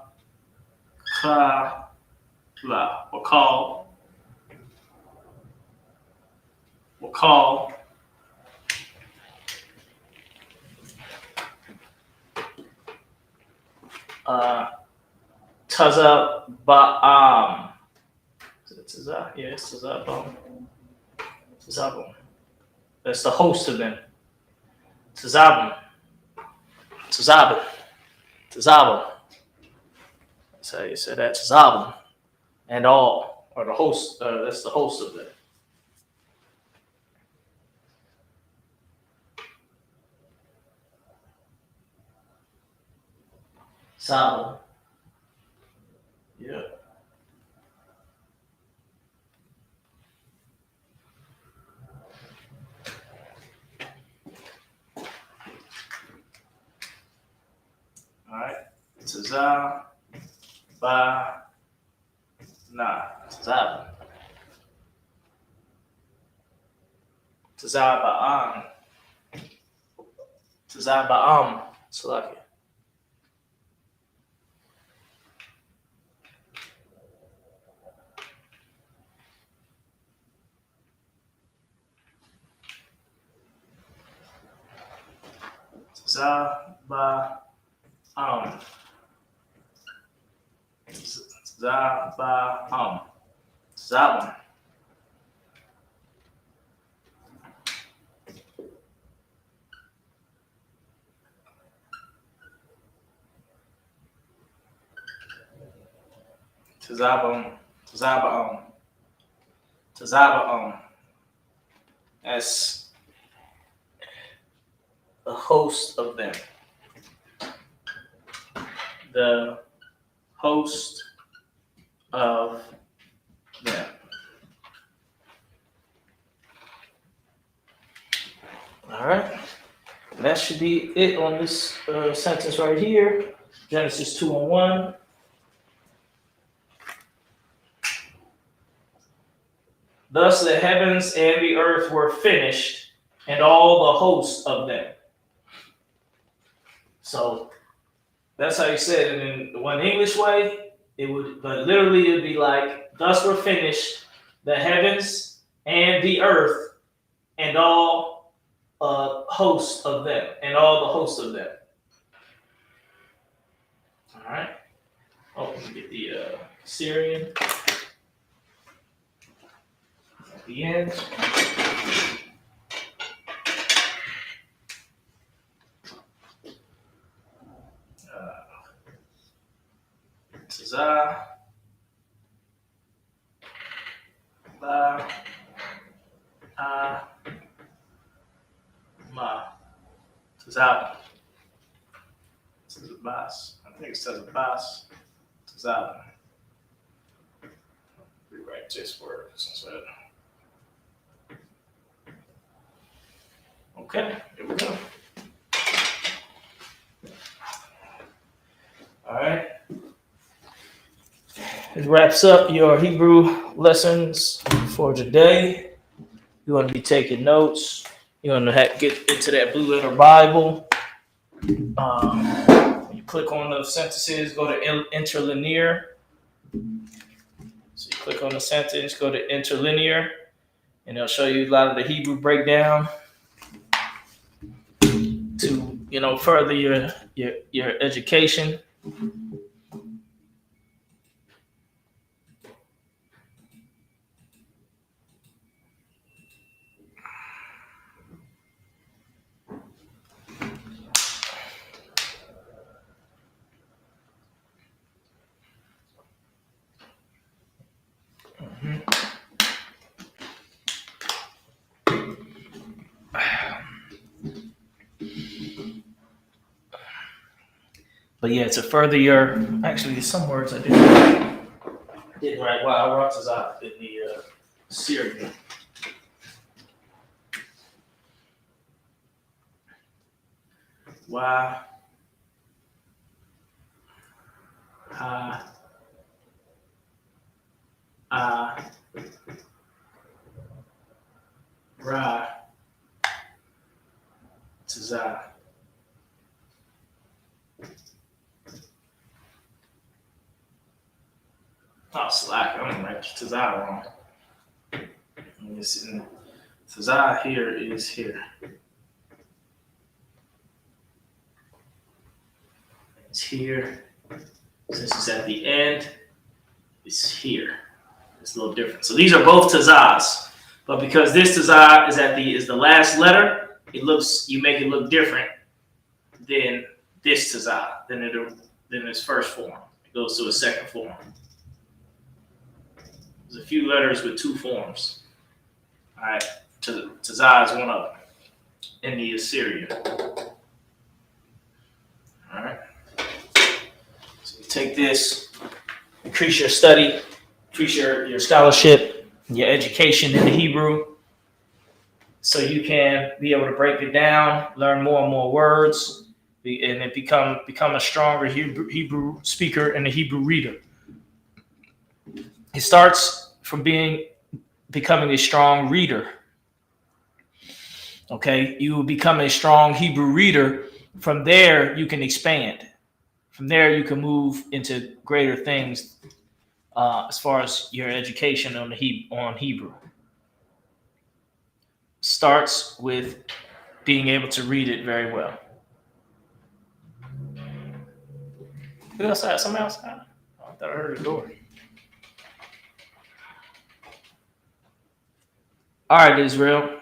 ka la. Wakal. Taza ba'am. Is it Taza? Yeah, it's Tazabam. Tazabam. That's the host of them. Tazabam. That's how you say that. Tazabam. And all. Or the host. That's the host of them. Sabam. Yeah. All right. Tazah ba na. Tazah. Tazah ba'am. Tazah ba'am. Salakia. Zaba'am. Zaba'am. Zaba'am. Tazaba'am. That's the host of them. the host of them. All right. That should be it on this sentence right here. Genesis 2:1. Thus the heavens and the earth were finished, and all the hosts of them. So that's how you said it in one English way. It would, but literally it would be like, thus were finished the heavens and the earth, and all hosts of them, and all the hosts of them. All right. Oh, let me get the Syrian at the end. Tazah, ba, ma, Tazah, Tazabas. I think it says Abbas. Tazah. Rewrite this word instead. Okay, here we go. All right. It wraps up your Hebrew lessons for today. You want to be taking notes. You want to get into that Blue Letter Bible. When you click on those sentences, go to interlinear. So you click on the sentence, go to interlinear, and it'll show you a lot of the Hebrew breakdown to further your education. But yeah, to further your, actually, some words I didn't write. Wow, I wrote this out in the Syrian. Wow. Ra. Tazah. Oh, slack. I'm going to write Tazah wrong. Tazah here is here. It's here. Since it's at the end, it's here. It's a little different. So these are both Tazahs. But because this Tazah is the last letter, you make it look different than this Tazah, than its first form. It goes to a second form. There's a few letters with two forms. All right, Tazah is one of them in the Assyrian. All right. So you take this, increase your study, increase your scholarship, your education in the Hebrew, so you can be able to break it down, learn more and more words, and then become a stronger Hebrew speaker and a Hebrew reader. It starts from becoming a strong reader. Okay, you will become a strong Hebrew reader. From there, you can expand. From there, you can move into greater things as far as your education on Hebrew. Starts with being able to read it very well. Who outside? Somebody outside? Oh, I thought I heard a door. All right, Israel.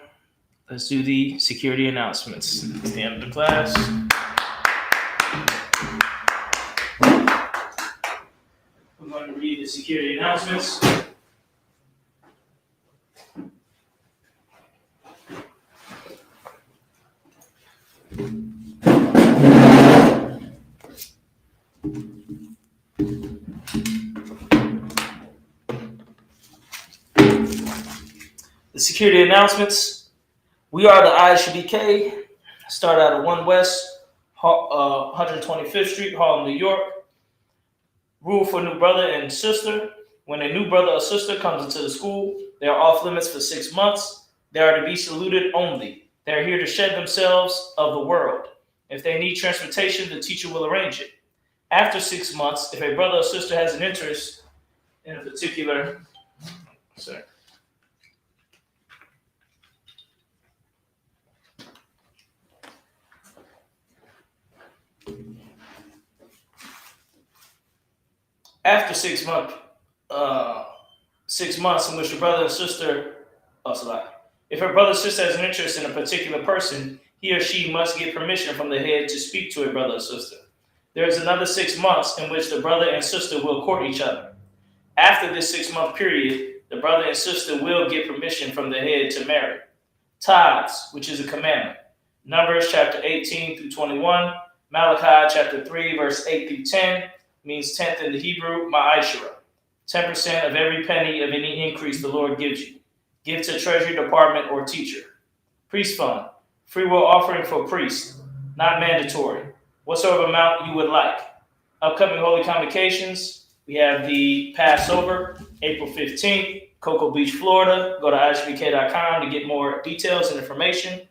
Let's do the security announcements. It's the end of the class. I'm going to read the security announcements. The security announcements. We are the ISUPK. Start out at 1 West, 125th Street, Harlem, New York. Rule for new brother and sister. When a new brother or sister comes into the school, they are off limits for 6 months. They are to be saluted only. They are here to shed themselves of the world. If they need transportation, the teacher will arrange it. After 6 months, if a brother or sister has an interest in a particular, after 6 months, 6 months in which the brother and sister, if a brother or sister has an interest in a particular person, he or she must get permission from the head to speak to a brother or sister. There is another 6 months in which the brother and sister will court each other. After this 6-month period, the brother and sister will get permission from the head to marry. Tithes, which is a commandment. Numbers chapter 18 through 21. Malachi chapter 3, verse 8 through 10 means tenth in the Hebrew, ma'ashara. 10% of every penny of any increase the Lord gives you. Give to treasury department or teacher. Priest fund, free will offering for priests, not mandatory. Whatsoever amount you would like. Upcoming holy convocations, we have the Passover, April 15th, Cocoa Beach, Florida. Go to ISUPK.com to get more details and information.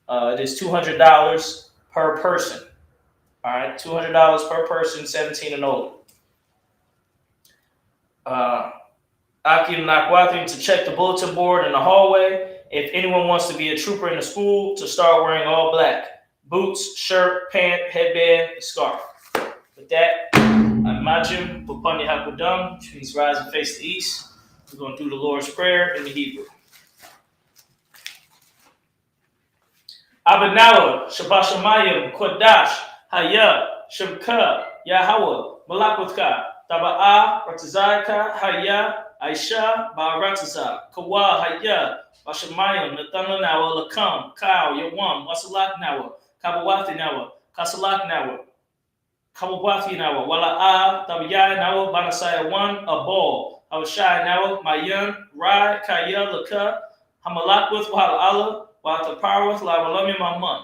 It is $200 per person. All right, $200 per person, 17 and older. Akim Nakwathin to check the bulletin board in the hallway. If anyone wants to be a trooper in the school, to start wearing all black. Boots, shirt, pant, headband, scarf. With that, Imagine Bupanya Hakudam, which means rise and face the east. We're going to do the Lord's Prayer in the Hebrew. Abanawa, Shabashamayim, Kodash, Haya, Shabka, Yahweh, Malakutka, Taba'a, Ratazaka, Haya, Aisha, Barataza, Kawa, Haya, Bashamayim, Nathanawa, Lakam, Kau, Yawam, Wasalak Nawa, Kabawathi Nawa, Kasalak Nawa, Kabawathi Nawa, Wala'a, Tabaya Nawa, Banasaya 1, a ball, Awashai Nawa, Mayan, Rai, Kaya, Laka, Hamalak with Wahala, Wataparwath, Lavalami Maman,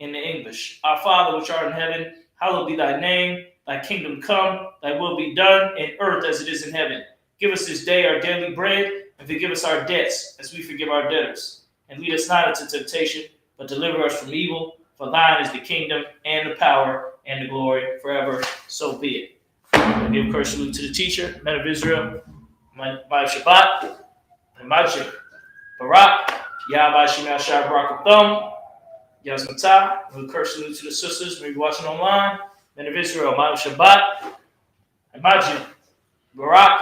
in the English. Our Father which art in heaven, hallowed be thy name, thy kingdom come, thy will be done in earth as it is in heaven. Give us this day our daily bread, and forgive us our debts, as we forgive our debtors. And lead us not into temptation, but deliver us from evil. For thine is the kingdom, and the power, and the glory, forever. So be it. I give courage salute to the teacher, men of Israel, my Shabbat, and Majid, Barak, Yahweh Shemel Shai Barak Thumb, Yazmatah, and courage salute to the sisters, maybe watching online, men of Israel, my Shabbat, and Majid, Barak,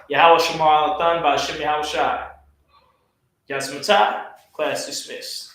Yahweh Shemar Al-Than, by Hashem Yahweh Shai. Yazmatah, class dismissed.